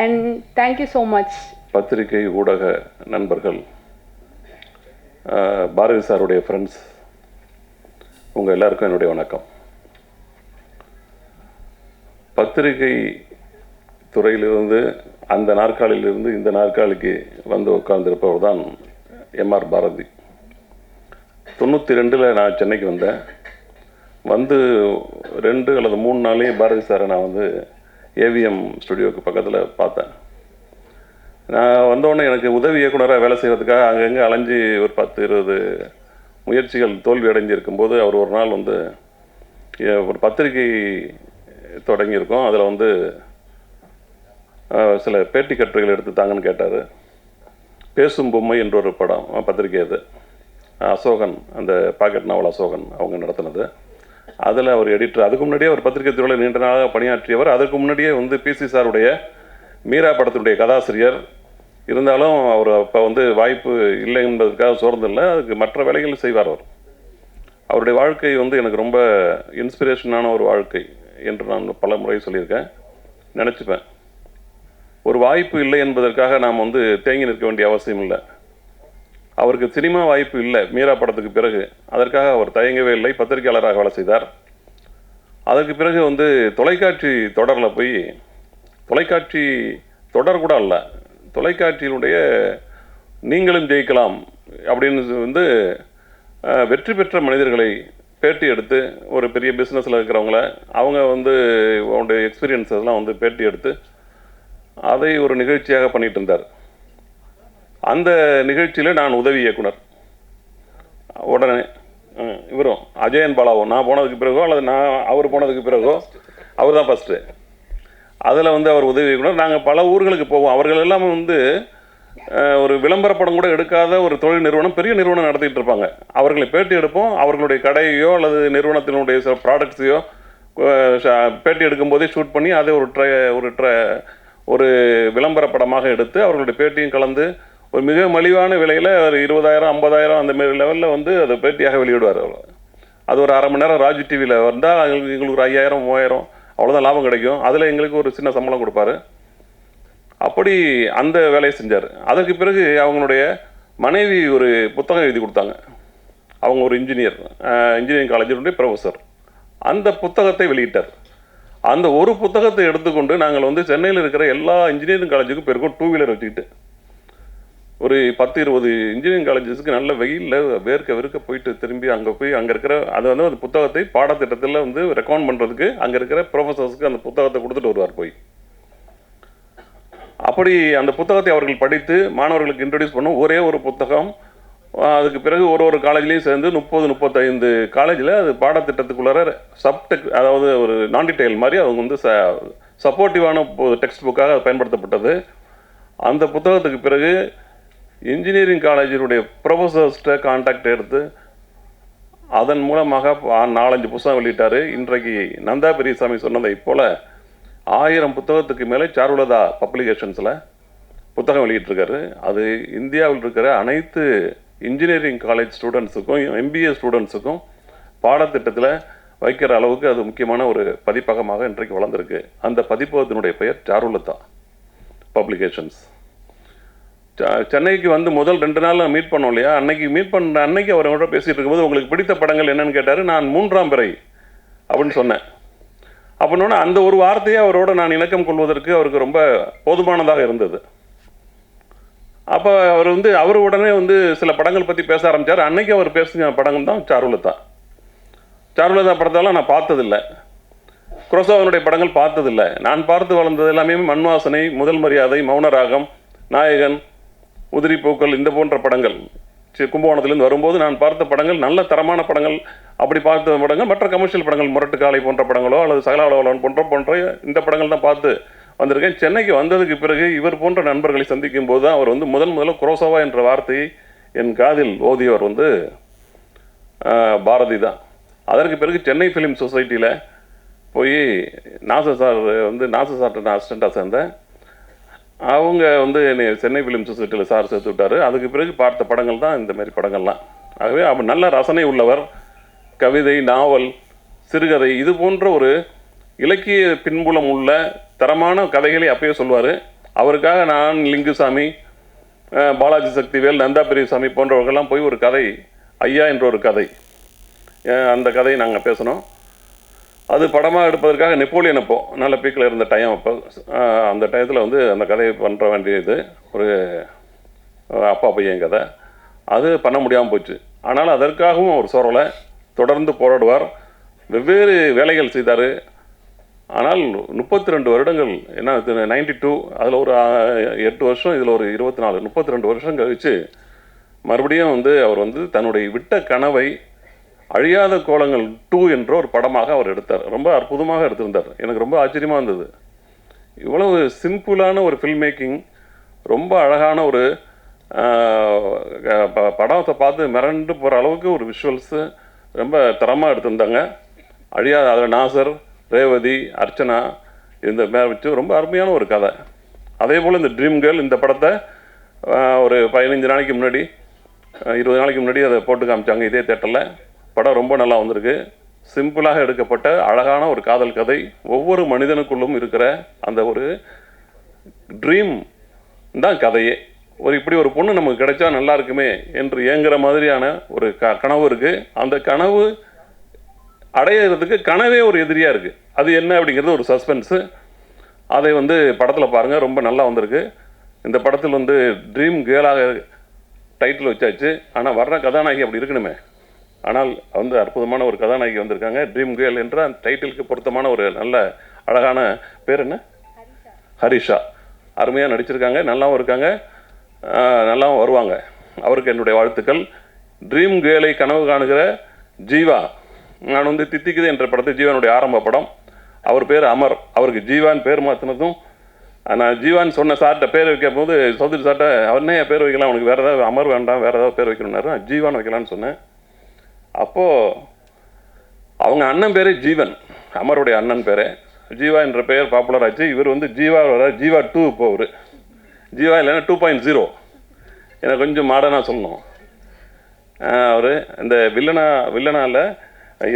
and thank you so much. பத்திரிகை ஊடக நண்பர்கள், பாரதி சாருடைய ஃப்ரெண்ட்ஸ், உங்கள் எல்லாருக்கும் என்னுடைய வணக்கம். பத்திரிகை துறையிலிருந்து அந்த நாற்காலியிலிருந்து இந்த நாற்காலிக்கு வந்து உட்கார்ந்திருப்பவர் தான் எம்ஆர் பாரதி. 92 நான் சென்னைக்கு வந்தேன். வந்து 2 அல்லது 3 நாளையே பாரதி சாரை நான் வந்து ஏவிஎம் ஸ்டுடியோவுக்கு பக்கத்தில் பார்த்தேன். நான் வந்தோடனே எனக்கு உதவி இயக்குனராக வேலை செய்கிறதுக்காக அங்கங்கே அலைஞ்சி ஒரு 10-20 முயற்சிகள் தோல்வி அடைஞ்சிருக்கும்போது அவர் ஒரு நாள் வந்து ஒரு பத்திரிகை தொடங்கியிருக்கோம், அதில் வந்து சில பேட்டி கட்டுரைகள் எடுத்து தாங்கன்னு கேட்டார். பேசும் பொம்மை என்ற ஒரு படம் பத்திரிகை, அது அசோகன், அந்த பாக்கெட் நாவல் அசோகன் அவங்க நடத்தினது. அதில் அவர் எடிட்டர். அதுக்கு முன்னாடியே அவர் பத்திரிகை துறையில் நீண்ட நாளாக பணியாற்றியவர். அதுக்கு முன்னாடியே வந்து பிசி சாருடைய மீரா படத்தினுடைய கதாசிரியர். இருந்தாலும் அவர் அப்போ வந்து வாய்ப்பு இல்லை என்பதற்காக சோர்ந்தில்லை, அதுக்கு மற்ற வேலைகள் செய்வார். அவருடைய வாழ்க்கை வந்து எனக்கு ரொம்ப இன்ஸ்பிரேஷனான ஒரு வாழ்க்கை என்று நான் பல முறை சொல்லியிருக்கேன், நினச்சிப்பேன். ஒரு வாய்ப்பு இல்லை என்பதற்காக நாம் வந்து தேங்கி நிற்க வேண்டிய அவசியம் இல்லை. அவருக்கு சினிமா வாய்ப்பு இல்லை மீரா படத்துக்கு பிறகு, அதற்காக அவர் தயங்கவே இல்லை, பத்திரிகையாளராக வேலை செய்தார். அதற்கு பிறகு வந்து தொலைக்காட்சி தொடரில் போய், தொலைக்காட்சி தொடர் கூட அல்ல, தொலைக்காட்சியினுடைய நீங்களும் ஜெயிக்கலாம் அப்படின்னு வந்து வெற்றி பெற்ற மனிதர்களை பேட்டி எடுத்து, ஒரு பெரிய பிஸ்னஸில் இருக்கிறவங்கள அவங்க வந்து அவங்களுடைய எக்ஸ்பீரியன்ஸஸ்லாம் வந்து பேட்டி எடுத்து அதை ஒரு நிகழ்ச்சியாக பண்ணிட்டு இருந்தார். அந்த நிகழ்ச்சியில் நான் உதவி இயக்குனர். உடனே இவரும் அஜயன் பாலாவும் நான் போனதுக்கு பிறகோ அல்லது அவர் போனதுக்கு பிறகோ, அவர் தான் ஃபஸ்ட்டு. அதில் வந்து அவர் உதவி இயக்குனர். நாங்கள் பல ஊர்களுக்கு போவோம். அவர்கள் எல்லாமே வந்து ஒரு விளம்பர படம் கூட எடுக்காத ஒரு தொழில் நிறுவனம், பெரிய நிறுவனம் நடத்திட்டு இருப்பாங்க. அவர்களை பேட்டி எடுப்போம். அவர்களுடைய கடையோ அல்லது நிறுவனத்தினுடைய சில ப்ராடக்ட்ஸையோ பேட்டி எடுக்கும்போதே ஷூட் பண்ணி அதை ஒரு விளம்பர படமாக எடுத்து அவர்களுடைய பேட்டியும் கலந்து ஒரு மிக மலிவான விலையில் ஒரு 20,000 50,000 அந்த மாரி லெவலில் வந்து அதை பேட்டியாக வெளியிடுவார். அது ஒரு 1/2 மணி நேரம் ராஜ் டிவியில் வந்தால் எங்களுக்கு ஒரு 5,000 3,000 அவ்வளோதான் லாபம் கிடைக்கும். அதில் எங்களுக்கு ஒரு சின்ன சம்பளம் கொடுப்பாரு. அப்படி அந்த வேலையை செஞ்சார். அதற்கு பிறகு அவங்களுடைய மனைவி ஒரு புத்தகம் எழுதி கொடுத்தாங்க. அவங்க ஒரு இன்ஜினியரிங் காலேஜினுடைய ப்ரொஃபஸர். அந்த புத்தகத்தை வெளியிட்டார். அந்த ஒரு புத்தகத்தை எடுத்துக்கொண்டு நாங்கள் வந்து சென்னையில் இருக்கிற எல்லா இன்ஜினியரிங் காலேஜுக்கும் போயிருக்கோம். 2 வீலர் வச்சுக்கிட்டு ஒரு 10-20 இன்ஜினியரிங் காலேஜஸ்க்கு நல்ல வெயிலில் வேர்க்க போயிட்டு திரும்பி அங்கே இருக்கிற அது வந்து அந்த புத்தகத்தை பாடத்திட்டத்தில் வந்து ரெக்கமெண்ட் பண்ணுறதுக்கு அங்கே இருக்கிற ப்ரொஃபஸர்ஸ்க்கு அந்த புத்தகத்தை கொடுத்துட்டு வருவார் போய். அப்படி அந்த புத்தகத்தை அவர்கள் படித்து மாணவர்களுக்கு இன்ட்ரடியூஸ் பண்ணும். ஒரே ஒரு புத்தகம். அதுக்கு பிறகு ஒரு காலேஜ்லேயும் சேர்ந்து 30-35 காலேஜில் அது பாடத்திட்டத்துக்குள்ளார சப்டெக், அதாவது ஒரு நான் டீட்டெயில் மாதிரி அவங்க வந்து சப்போர்ட்டிவான டெக்ஸ்ட் புக்காக அது பயன்படுத்தப்பட்டது. அந்த புத்தகத்துக்கு பிறகு இன்ஜினியரிங் காலேஜினுடைய ப்ரொஃபஸர்ஸ்கிட்ட கான்டாக்ட் எடுத்து அதன் மூலமாக 4-5 புத்தகம் வெளியிட்டார். இன்றைக்கு நந்தா பெரியசாமி சொன்னதை போல் 1000 புத்தகத்துக்கு மேலே சாருலதா பப்ளிகேஷன்ஸில் புத்தகம் வெளியிட்டிருக்காரு. அது இந்தியாவில் இருக்கிற அனைத்து இன்ஜினியரிங் காலேஜ் ஸ்டூடெண்ட்ஸுக்கும் MBA ஸ்டூடெண்ட்ஸுக்கும் பாடத்திட்டத்தில் வைக்கிற அளவுக்கு அது முக்கியமான ஒரு பதிப்பகமாக இன்றைக்கு வளர்ந்துருக்கு. அந்த பதிப்பகத்தினுடைய பெயர் சாருலதா பப்ளிகேஷன்ஸ். சென்னைக்கு வந்து முதல் 2 நாள் மீட் பண்ணோம் இல்லையா, அன்னைக்கு அவரோட பேசிகிட்டு இருக்கும்போது உங்களுக்கு பிடித்த படங்கள் என்னன்னு கேட்டார். நான் 3ஆம் பிறை அப்படின்னு சொன்னேன். அப்படின்னோடனே அந்த ஒரு வார்த்தையை அவரோட நான் இணக்கம் கொள்வதற்கு அவருக்கு ரொம்ப போதுமானதாக இருந்தது. அப்போ அவர் உடனே சில படங்கள் பற்றி பேச ஆரம்பித்தார். அன்னைக்கு அவர் பேசின படங்கள் தான் சாருலதா. சாருலதா படத்தெல்லாம் நான் பார்த்ததில்லை, குரோசாவாவுடைய படங்கள் பார்த்ததில்லை. நான் பார்த்து வளர்ந்தது எல்லாமே மண் வாசனை, முதல் மரியாதை, மௌனராகம், நாயகன், உதிரி பூக்கள், இந்த போன்ற படங்கள். கும்பகோணத்துலேருந்து வரும்போது நான் பார்த்த படங்கள் நல்ல தரமான படங்கள். அப்படி பார்த்த படங்கள் மற்ற கமர்ஷியல் படங்கள், முரட்டுக்காலை போன்ற படங்களோ அல்லது சகலாவளவன் போன்ற இந்த படங்கள் தான் பார்த்து வந்திருக்கேன். சென்னைக்கு வந்ததுக்கு பிறகு இவர் போன்ற நண்பர்களை சந்திக்கும் போது தான் அவர் முதல்ல குரோசாவா என்ற வார்த்தையை என் காதில் ஓதியவர் பாரதி தான். அதற்கு பிறகு சென்னை ஃபிலிம் சொசைட்டியில் போய் நாசர் சார்ட்ட நான் அசிஸ்டண்ட்டாக சேர்ந்தேன். அவங்க என்னை சென்னை ஃபிலிம் சொசைட்டியில் சார் சேர்த்து விட்டார். அதுக்கு பிறகு பார்த்த படங்கள் தான் இந்த மாதிரி படங்கள்லாம். ஆகவே அவர் நல்ல ரசனை உள்ளவர். கவிதை, நாவல், சிறுகதை இது போன்ற ஒரு இலக்கிய பின்புலம் உள்ள தரமான கதைகளை அப்பயே சொல்வார். அவருக்காக நான், லிங்குசாமி, பாலாஜி சக்திவேல், நந்தா பெரியசாமி போன்றவர்கள்லாம் போய் ஒரு கதை, ஐயா என்ற ஒரு கதை, அந்த கதையை நாங்கள் பேசினோம். அது படமாக எடுப்பதற்காக நெப்போலியன் அப்போ நல்ல பீக்கில் இருந்த டைம். அப்போ அந்த டயத்தில் அந்த கதையை பண்ணுற வேண்டியது ஒரு அப்பா பையன் கதை. அது பண்ண முடியாமல் போச்சு. ஆனால் அதற்காகவும் ஒரு சோர்வில் தொடர்ந்து போராடுவார். வெவ்வேறு வேலைகள் செய்தார். ஆனால் 32 வருடங்கள், என்ன 92, அதில் ஒரு 8 வருஷம், இதில் ஒரு 24, 32 வருஷம் கழித்து மறுபடியும் அவர் தன்னுடைய விட்ட கனவை அழியாத கோலங்கள் 2 என்ற ஒரு படமாக அவர் எடுத்தார். ரொம்ப அற்புதமாக எடுத்திருந்தார். எனக்கு ரொம்ப ஆச்சரியமாக இருந்தது. இவ்வளவு சிம்பிளான ஒரு ஃபில்ம் மேக்கிங், ரொம்ப அழகான ஒரு படத்தை பார்த்து மிரண்டு போகிற அளவுக்கு ஒரு விஷுவல்ஸு ரொம்ப தரமாக எடுத்திருந்தாங்க. அழியாத, அதில் நாசர், ரேவதி, அர்ச்சனா இந்த மேலே வச்சு ரொம்ப அருமையான ஒரு கதை. அதே போல் இந்த ட்ரீம் கேர்ள் இந்த படத்தை ஒரு 15 நாளைக்கு முன்னாடி, 20 நாளைக்கு முன்னாடி அதை போட்டு காமிச்சாங்க இதே தேட்டரில். படம் ரொம்ப நல்லா வந்திருக்கு. சிம்பிளாக எடுக்கப்பட்ட அழகான ஒரு காதல் கதை. ஒவ்வொரு மனிதனுக்குள்ளும் இருக்கிற அந்த ஒரு ட்ரீம் தான் கதையே. இப்படி ஒரு பொண்ணு நமக்கு கிடைச்சா நல்லா இருக்குமே என்று ஏங்குற மாதிரியான ஒரு கனவு இருக்குது. அந்த கனவு அடையிறதுக்கு கனவே ஒரு எதிரியாக இருக்குது. அது என்ன அப்படிங்கிறது ஒரு சஸ்பென்ஸு. அதை படத்தில் பாருங்கள், ரொம்ப நல்லா வந்திருக்கு. இந்த படத்தில் ட்ரீம் கேர்ளாக டைட்டில் வச்சாச்சு. ஆனால் வர்ற கதாநாயகி அப்படி இருக்கணுமே. ஆனால் அற்புதமான ஒரு கதாநாயகி வந்திருக்காங்க. ட்ரீம் கேர்ள் என்ற அந்த டைட்டிலுக்கு பொருத்தமான ஒரு நல்ல அழகான பேர் என்ன, ஹரிஷா. அருமையாக நடிச்சிருக்காங்க, நல்லாவும் இருக்காங்க, நல்லாவும் வருவாங்க. அவருக்கு என்னுடைய வாழ்த்துக்கள். ட்ரீம் கேர்ளை கனவு காணுகிற ஜீவா, நான் தித்திக்குது என்ற படத்தை ஜீவானுடைய ஆரம்ப படம். அவர் பேர் அமர். அவருக்கு ஜீவான் பேர் மாற்றினதும் நான் ஜீவான் சொன்ன சார்கிட்ட பேர் வைக்கும் போது சௌத்ரி சார்கிட்ட அவனே பேர் வைக்கலாம், அவனுக்கு வேறு ஏதாவது அமர் வேண்டாம், வேறு ஏதாவது பேர் வைக்கணும்னாரு. ஜீவான் வைக்கலான்னு சொன்னேன். அப்போது அவங்க அண்ணன் பேரே ஜீவன், அமருடைய அண்ணன் பேரே. ஜீவா என்ற பெயர் பாப்புலர் ஆச்சு. இவர் ஜீவா ஜீவா 2. இப்போ அவர் ஜீவா இல்லைன்னா 2.0. எனக்கு கொஞ்சம் மாடர்னாக சொல்லணும். அவர் இந்த வில்லனால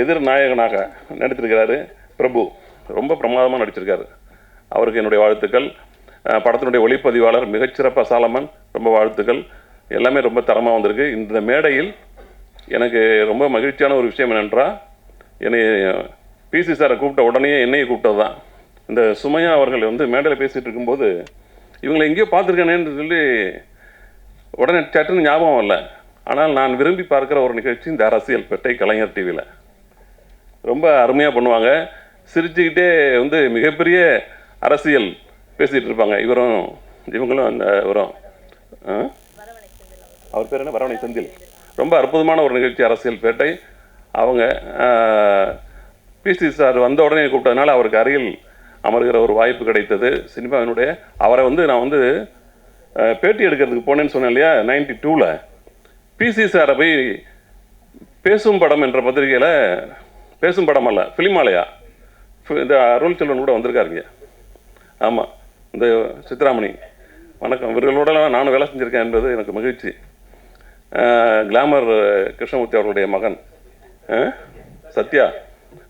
எதிர் நாயகனாக நடித்திருக்கிறாரு பிரபு. ரொம்ப பிரமாதமாக நடிச்சிருக்காரு. அவருக்கு என்னுடைய வாழ்த்துக்கள். படத்தினுடைய ஒளிப்பதிவாளர் மிகச்சிறப்பாக சாலமன், ரொம்ப வாழ்த்துக்கள். எல்லாமே ரொம்ப தரமாக வந்திருக்கு. இந்த மேடையில் எனக்கு ரொம்ப மகிழ்ச்சியான ஒரு விஷயம் என்னென்றால், என்னை பிசி சாரை கூப்பிட்ட உடனே என்னையை கூப்பிட்டது தான். இந்த சுமையா அவர்கள் மேடையில் பேசிகிட்டு இருக்கும்போது இவங்களை எங்கேயோ பார்த்துருக்கேனேன்னு சொல்லி உடனே சட்டுன்னு ஞாபகம் இல்லை. ஆனால் நான் விரும்பி பார்க்குற ஒரு நிகழ்ச்சி இந்த அரசியல் பெட்டை கலைஞர் டிவியில். ரொம்ப அருமையாக பண்ணுவாங்க. சிரிச்சுக்கிட்டே மிகப்பெரிய அரசியல் பேசிகிட்டு இருப்பாங்க. இவங்களும் அந்த அவர் பேர் என்ன, வரவணை செந்தில். ரொம்ப அற்புதமான ஒரு நிகழ்ச்சி அரசியல் பேட்டை. அவங்க பிசி சார் வந்த உடனே கூப்பிட்டதுனால அவருக்கு அருகில் அமர்கிற ஒரு வாய்ப்பு கிடைத்தது. சினிமாவினுடைய அவரை வந்து நான் வந்து பேட்டி எடுக்கிறதுக்கு போனேன்னு சொன்னேன் இல்லையா, 92ல் பிசி சாரை போய் பேசும் படம் என்ற பத்திரிகையில், பேசும் படம் அல்ல ஃபிலிமாலயா, இந்த அருள் செல்வன் கூட வந்திருக்காருங்க. ஆமாம், இந்த சித்ராமணி, வணக்கம். இவர்களோடலாம் நானும் வேலை செஞ்சுருக்கேன் என்பது எனக்கு மகிழ்ச்சி. கிளாமர் கிருஷ்ணமூர்த்தி அவர்களுடைய மகன் சத்யா,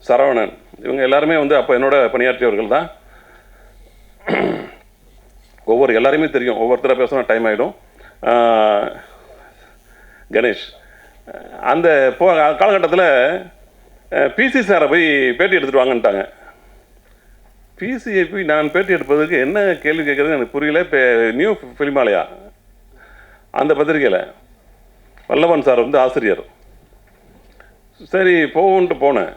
சரவணன், இவங்க எல்லாருமே வந்து அப்போ என்னோட பணியாற்றியவர்கள் தான். எல்லாருமே தெரியும், ஒவ்வொருத்தரை பேசணும் டைம் ஆகிடும். கணேஷ், அந்த காலகட்டத்தில் பிசி சாரை போய் பேட்டி எடுத்துகிட்டு வாங்கன்ட்டாங்க. பிசியை போய் நான் பேட்டி எடுப்பதுக்கு என்ன கேள்வி கேட்குறது எனக்கு புரியல. இப்போ நியூ ஃபிலிமாலயா அந்த பத்திரிகையில் வல்லவன் சார் வந்து ஆசிரியர். சரி போகுன்ட்டு போனேன்.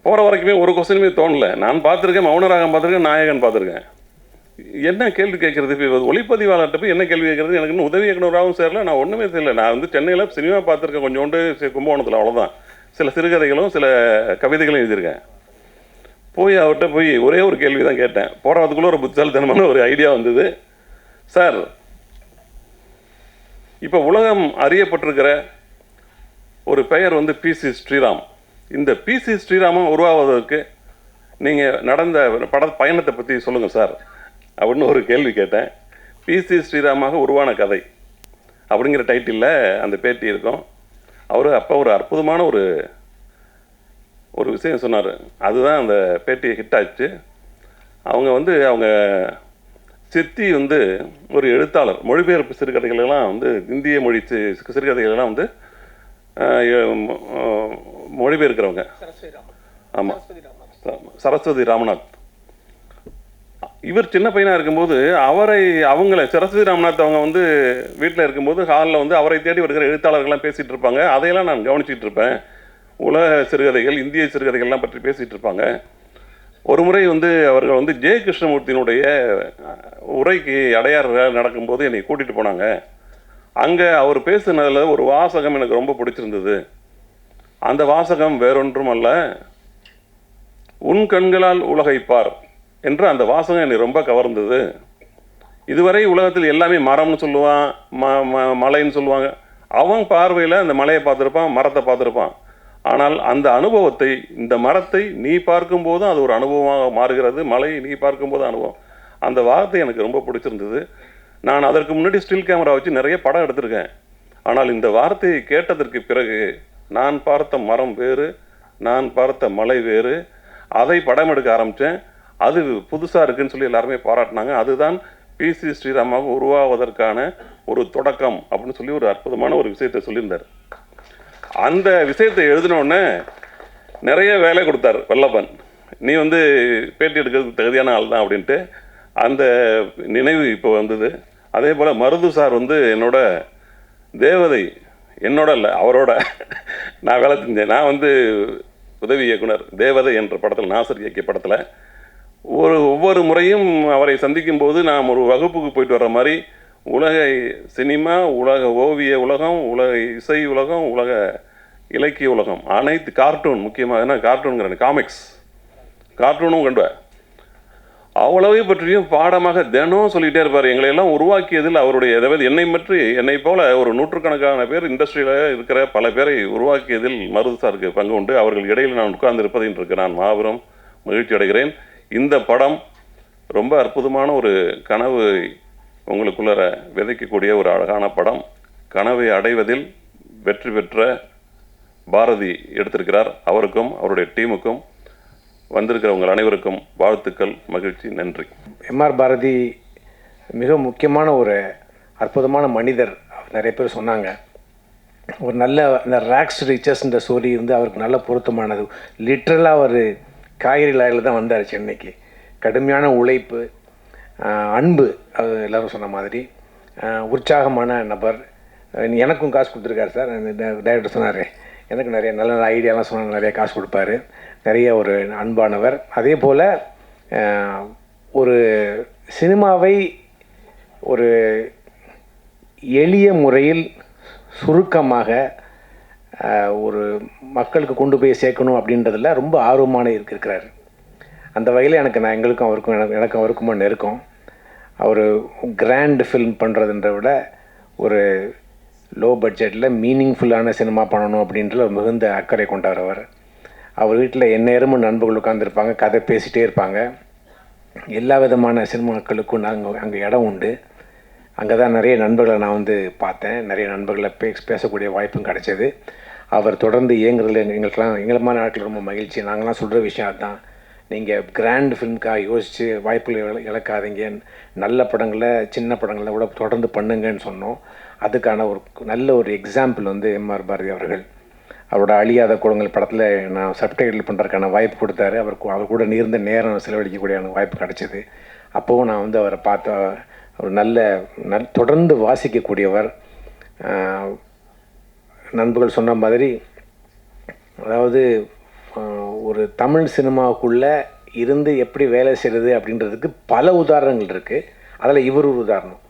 போகிற வரைக்குமே ஒரு கொஸ்டினுமே தோணலை. நான் பார்த்துருக்கேன், மௌனராகம் பார்த்துருக்கேன், நாயகன் பார்த்துருக்கேன். என்ன கேள்வி கேட்குறது, இப்போ ஒளிப்பதிவாளர்கிட்ட போய் என்ன கேள்வி கேட்குறது, எனக்கு இன்னும் உதவி இயக்குனராகவும் சேரல, நான் ஒன்றுமே தெரியல. நான் வந்து சென்னையில் சினிமா பார்த்துருக்கேன் கொஞ்சோண்டு, கும்பகோணத்தில், அவ்வளோதான். சில சிறுகதைகளும் சில கவிதைகளும் எழுதியிருக்கேன். போய் அவர்கிட்ட போய் ஒரே ஒரு கேள்வி தான் கேட்டேன். போகிறதுக்குள்ளே ஒரு புத்திசாலித்தனமான ஒரு ஐடியா வந்தது. சார், இப்போ உலகம் அறியப்பட்டிருக்கிற ஒரு பெயர் வந்து பிசி ஸ்ரீராம். இந்த பிசி ஸ்ரீராமும் உருவாவதற்கு நீங்கள் நடந்த பயணத்தை பற்றி சொல்லுங்கள் சார் அப்படின்னு ஒரு கேள்வி கேட்டேன். பிசி ஸ்ரீராமாக உருவான கதை அப்படிங்கிற டைட்டிலில் அந்த பேட்டி இருக்கும். அவர் அப்போ ஒரு அற்புதமான ஒரு விஷயம் சொன்னார். அதுதான் அந்த பேட்டியை ஹிட் ஆச்சு. அவங்க சித்தி வந்து ஒரு எழுத்தாளர், மொழிபெயர்ப்பு சிறுகதைகளெல்லாம் வந்து இந்திய மொழி சிறுகதைகளெல்லாம் வந்து மொழிபெயர்க்கிறவங்க. ஆமாம், சரஸ்வதி ராமநாத். இவர் சின்ன பையனாக இருக்கும்போது அவங்கள சரஸ்வதி ராமநாத் அவங்க வந்து வீட்டில் இருக்கும்போது ஹாலில் வந்து அவரை தேடி வருகிற எழுத்தாளர்கள்லாம் பேசிகிட்டு இருப்பாங்க. அதையெல்லாம் நான் கவனிச்சிட்டு இருப்பேன். உலக சிறுகதைகள், இந்திய சிறுகதைகள்லாம் பற்றி பேசிகிட்டு இருப்பாங்க. ஒரு முறை வந்து அவர்கள் வந்து ஜே கிருஷ்ணமூர்த்தியினுடைய உரைக்கு அடையாறு நடக்கும்போது என்னை கூட்டிகிட்டு போனாங்க. அங்கே அவர் பேசுனதில் ஒரு வாசகம் எனக்கு ரொம்ப பிடிச்சிருந்தது. அந்த வாசகம் வேறொன்றும் அல்ல, உன் கண்களால் உலகை பார் என்று அந்த வாசகம் என்னை ரொம்ப கவர்ந்தது. இதுவரை உலகத்தில் எல்லாமே மரம்னு சொல்லுவான், மலைன்னு சொல்லுவாங்க. அவன் பார்வையில் அந்த மலையை பார்த்துருப்பான், மரத்தை பார்த்துருப்பான். ஆனால் அந்த அனுபவத்தை, இந்த மரத்தை நீ பார்க்கும்போது அது ஒரு அனுபவமாக மாறுகிறது, மலையை நீ பார்க்கும்போது அனுபவம். அந்த வார்த்தை எனக்கு ரொம்ப பிடிச்சிருந்தது. நான் அதற்கு முன்னாடி ஸ்டில் கேமரா வச்சு நிறைய படம் எடுத்திருக்கேன். ஆனால் இந்த வார்த்தையை கேட்டதற்கு பிறகு நான் பார்த்த மரம் வேறு, நான் பார்த்த மலை வேறு, அதை படம் எடுக்க ஆரம்பித்தேன். அது புதுசாக இருக்குன்னு சொல்லி எல்லாருமே பாராட்டினாங்க. அதுதான் பிசி ஸ்ரீராமாக உருவாவதற்கான ஒரு தொடக்கம் அப்படின்னு சொல்லி ஒரு அற்புதமான ஒரு விஷயத்தை சொல்லியிருந்தார். அந்த விஷயத்தை எழுதினோடனே நிறைய வேலை கொடுத்தார் வல்லபன். நீ வந்து பேட்டி எடுக்கிறதுக்கு தகுதியான ஆள் தான் அப்படின்ட்டு அந்த நினைவு இப்போ வந்தது. அதே போல் மருது சார் வந்து என்னோட தேவதை, என்னோட இல்லை அவரோட நான் வேலை செஞ்சேன். நான் வந்து உதவி இயக்குனர். தேவதை என்ற படத்தில், நாசர் இயக்கிய படத்தில் ஒவ்வொரு முறையும் அவரை சந்திக்கும் போது நாம் ஒரு வகுப்புக்கு போயிட்டு வர்ற மாதிரி உலக சினிமா, உலக ஓவிய உலகம், உலக இசை உலகம், உலக இலக்கிய உலகம், அனைத்து கார்ட்டூன், முக்கியமாக என்ன கார்ட்டூனுங்கிற கார்ட்டூனும் கண்டுவேன். அவ்வளவை பற்றியும் பாடமாக தினம் சொல்லிகிட்டே இருப்பார். எங்களையெல்லாம் உருவாக்கியதில் அவருடைய, அதாவது என்னை போல ஒரு நூற்றுக்கணக்கான பேர் இண்டஸ்ட்ரியில் இருக்கிற பல பேரை உருவாக்கியதில் மருது சாருக்கு பங்கு உண்டு. அவர்கள் இடையில் நான் உட்கார்ந்து இருப்பதற்கு நான் மாபெரும் மகிழ்ச்சி அடைகிறேன். இந்த படம் ரொம்ப அற்புதமான ஒரு கனவு உங்களுக்குள்ள விதைக்கக்கூடிய ஒரு அழகான படம். கனவை அடைவதில் வெற்றி பெற்ற பாரதி எடுத்திருக்கிறார். அவருக்கும் அவருடைய டீமுக்கும் வந்திருக்கிறவங்க அனைவருக்கும் வாழ்த்துக்கள், மகிழ்ச்சி, நன்றி. எம்ஆர் பாரதி மிக முக்கியமான ஒரு அற்புதமான மனிதர். நிறைய பேர் சொன்னாங்க. ஒரு நல்ல இந்த ரேக்ஸ் ரிச்சஸ்ன்ற ஸ்டோரி வந்து அவருக்கு நல்ல பொருத்தமானது. லிட்ரலாக ஒரு காய்கறி லாயில் தான் வந்தார் சென்னைக்கு. கடுமையான உழைப்பு, அன்பு, அது எல்லோரும் சொன்ன மாதிரி உற்சாகமான நபர். எனக்கும் காசு கொடுத்துருக்காரு சார். டைரக்டர் சொன்னார், எனக்கு நிறைய நல்ல நல்ல ஐடியாலாம் சொன்னார், நிறைய காசு கொடுப்பாரு. நிறைய ஒரு அன்பானவர். அதே போல் ஒரு சினிமாவை ஒரு எளிய முறையில் சுருக்கமாக ஒரு மக்களுக்கு கொண்டு போய் சேர்க்கணும் அப்படின்றதில் ரொம்ப ஆர்வமான இருக்கிறார். அந்த வகையில் எங்களுக்கும் அவருக்குமா நெருக்கம். அவர் கிராண்ட் ஃபில்ம் பண்ணுறதுன்ற விட ஒரு லோ பட்ஜெட்டில் மீனிங்ஃபுல்லான சினிமா பண்ணணும் அப்படின்ற ஒரு மிகுந்த அக்கறை கொண்டார் அவர். அவர் வீட்டில் எந்நேரமும் நண்பர்கள் உட்காந்துருப்பாங்க, கதை பேசிகிட்டே இருப்பாங்க. எல்லா விதமான சினிமாக்களுக்கும் அங்கே இடம் உண்டு. அங்கே தான் நிறைய நண்பர்களை நான் பார்த்தேன். நிறைய நண்பர்களை பேசக்கூடிய வாய்ப்பும் கிடைச்சது. அவர் தொடர்ந்து இயங்குறதுல எங்களுமான நாட்கள் ரொம்ப மகிழ்ச்சி. நாங்களாம் சொல்கிற விஷயம் அதுதான். நீங்கள் கிராண்ட் ஃபிலிம்காக யோசித்து வாய்ப்புகளை இழக்காதீங்க, நல்ல படங்களை சின்ன படங்களை கூட தொடர்ந்து பண்ணுங்கன்னு சொன்னோம். அதுக்கான ஒரு நல்ல ஒரு எக்ஸாம்பிள் எம்ஆர் பாரதி அவர்கள். அவரோட அழியாத குளங்கள் படத்தில் நான் சப்டைட்டில் பண்ணுறதுக்கான வாய்ப்பு கொடுத்தாரு. அவர் கூட நீர்ந்த நேரம் செலவழிக்கக்கூடிய வாய்ப்பு கிடச்சிது. அப்போவும் நான் அவரை பார்த்த ஒரு தொடர்ந்து வாசிக்கக்கூடியவர். நண்பர்கள் சொன்ன மாதிரி, அதாவது ஒரு தமிழ் சினிமாவுக்குள்ளே இருந்து எப்படி வேலை செய்கிறது அப்படின்றதுக்கு பல உதாரணங்கள் இருக்குது. அதில் இவர் ஒரு உதாரணம்.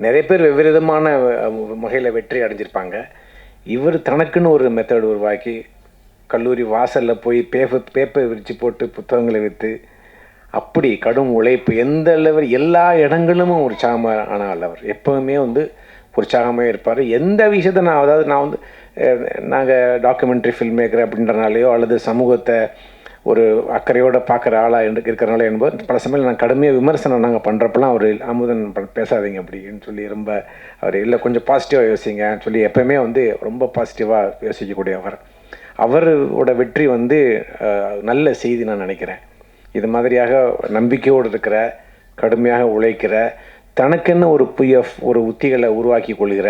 நிறைய பேர் வெவ்வேறு விதமான வகையில் வெற்றி அடைஞ்சிருப்பாங்க. இவர் தனக்குன்னு ஒரு மெத்தட் உருவாக்கி கல்லூரி வாசலில் போய் பேப்பர் விரித்து போட்டு புத்தகங்களை விற்று அப்படி கடும் உழைப்பு, எந்த லெவல் எல்லா இடங்களிலும் உற்சாகமாக ஆனால் அவர் எப்போவுமே உற்சாகமாக இருப்பார். எந்த விஷயத்தை நான் நாங்கள் டாக்குமெண்ட்ரி ஃபில்ம் மேக்கர் அப்படின்றனாலையோ அல்லது சமூகத்தை ஒரு அக்கறையோடு பார்க்குற ஆளாக இருக்கிறனால என்பது பல சமயம் நான் கடுமையாக விமர்சனம் நாங்கள் பண்ணுறப்பெல்லாம் அவர் அமுதன் பேசாதீங்க அப்படின்னு சொல்லி ரொம்ப அவர் இல்லை கொஞ்சம் பாசிட்டிவாக யோசிங்கன்னு சொல்லி எப்போயுமே ரொம்ப பாசிட்டிவாக யோசிக்கக்கூடியவர். அவரோட வெற்றி நல்ல செய்தி நான் நினைக்கிறேன். இது மாதிரியாக நம்பிக்கையோடு இருக்கிற, கடுமையாக உழைக்கிற, தனக்குன்னு ஒரு உத்திகளை உருவாக்கி கொள்கிற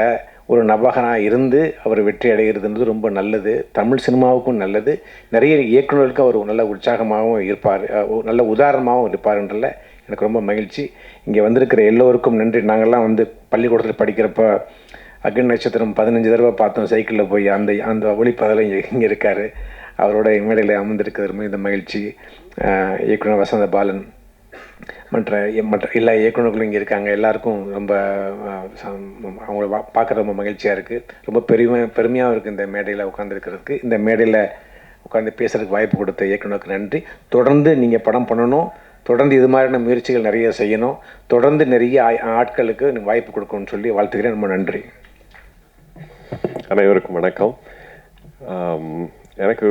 ஒரு நபகனாக இருந்து அவர் வெற்றி அடைகிறதுன்றது ரொம்ப நல்லது. தமிழ் சினிமாவுக்கும் நல்லது. நிறைய இயக்குநர்களுக்கும் அவர் நல்ல உற்சாகமாகவும் இருப்பார், நல்ல உதாரணமாகவும் இருப்பார்ன்றதில் எனக்கு ரொம்ப மகிழ்ச்சி. இங்கே வந்திருக்கிற எல்லோருக்கும் நன்றி. நாங்கள்லாம் பள்ளிக்கூடத்தில் படிக்கிறப்ப அக்னி நட்சத்திரம் 15 தடவை பார்த்தோம் சைக்கிளில் போய். அந்த ஒளிப்பதில் இங்கே இருக்கார். அவரோட மேடையில் அமர்ந்திருக்கிறது மிகுந்த மகிழ்ச்சி. இயக்குனர் வசந்த பாலன் மற்ற எல்லா இயக்குநர்களும் இங்கே இருக்காங்க. எல்லாருக்கும் ரொம்ப அவங்கள பார்க்குற ரொம்ப மகிழ்ச்சியாக இருக்குது. ரொம்ப பெருமையாகவும் இருக்குது இந்த மேடையில் உட்காந்துருக்கிறதுக்கு. இந்த மேடையில் உட்காந்து பேசுகிறதுக்கு வாய்ப்பு கொடுத்த இயக்குநருக்கு நன்றி. தொடர்ந்து நீங்கள் படம் பண்ணணும், தொடர்ந்து இது மாதிரியான முயற்சிகள் நிறைய செய்யணும், தொடர்ந்து நிறைய ஆட்களுக்கு வாய்ப்பு கொடுக்கணும்னு சொல்லி வாழ்த்துக்கிறேன். ரொம்ப நன்றி. அனைவருக்கும் வணக்கம். எனக்கு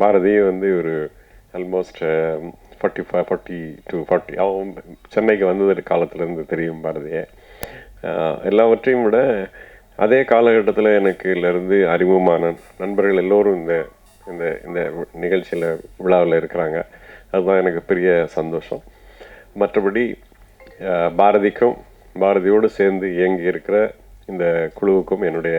பாரதி ஒரு ஆல்மோஸ்ட் 40 to 40 அவன் சென்னைக்கு வந்தது காலத்துலேருந்து தெரியும் பாரதியை. எல்லாவற்றையும் விட அதே காலகட்டத்தில் இருந்து அறிமுகமான நண்பர்கள் எல்லோரும் இந்த இந்த இந்த நிகழ்ச்சியில் விழாவில் இருக்கிறாங்க. அதுதான் எனக்கு பெரிய சந்தோஷம். மற்றபடி பாரதிக்கும் பாரதியோடு சேர்ந்து இயங்கி இருக்கிற இந்த குழுவுக்கும் என்னுடைய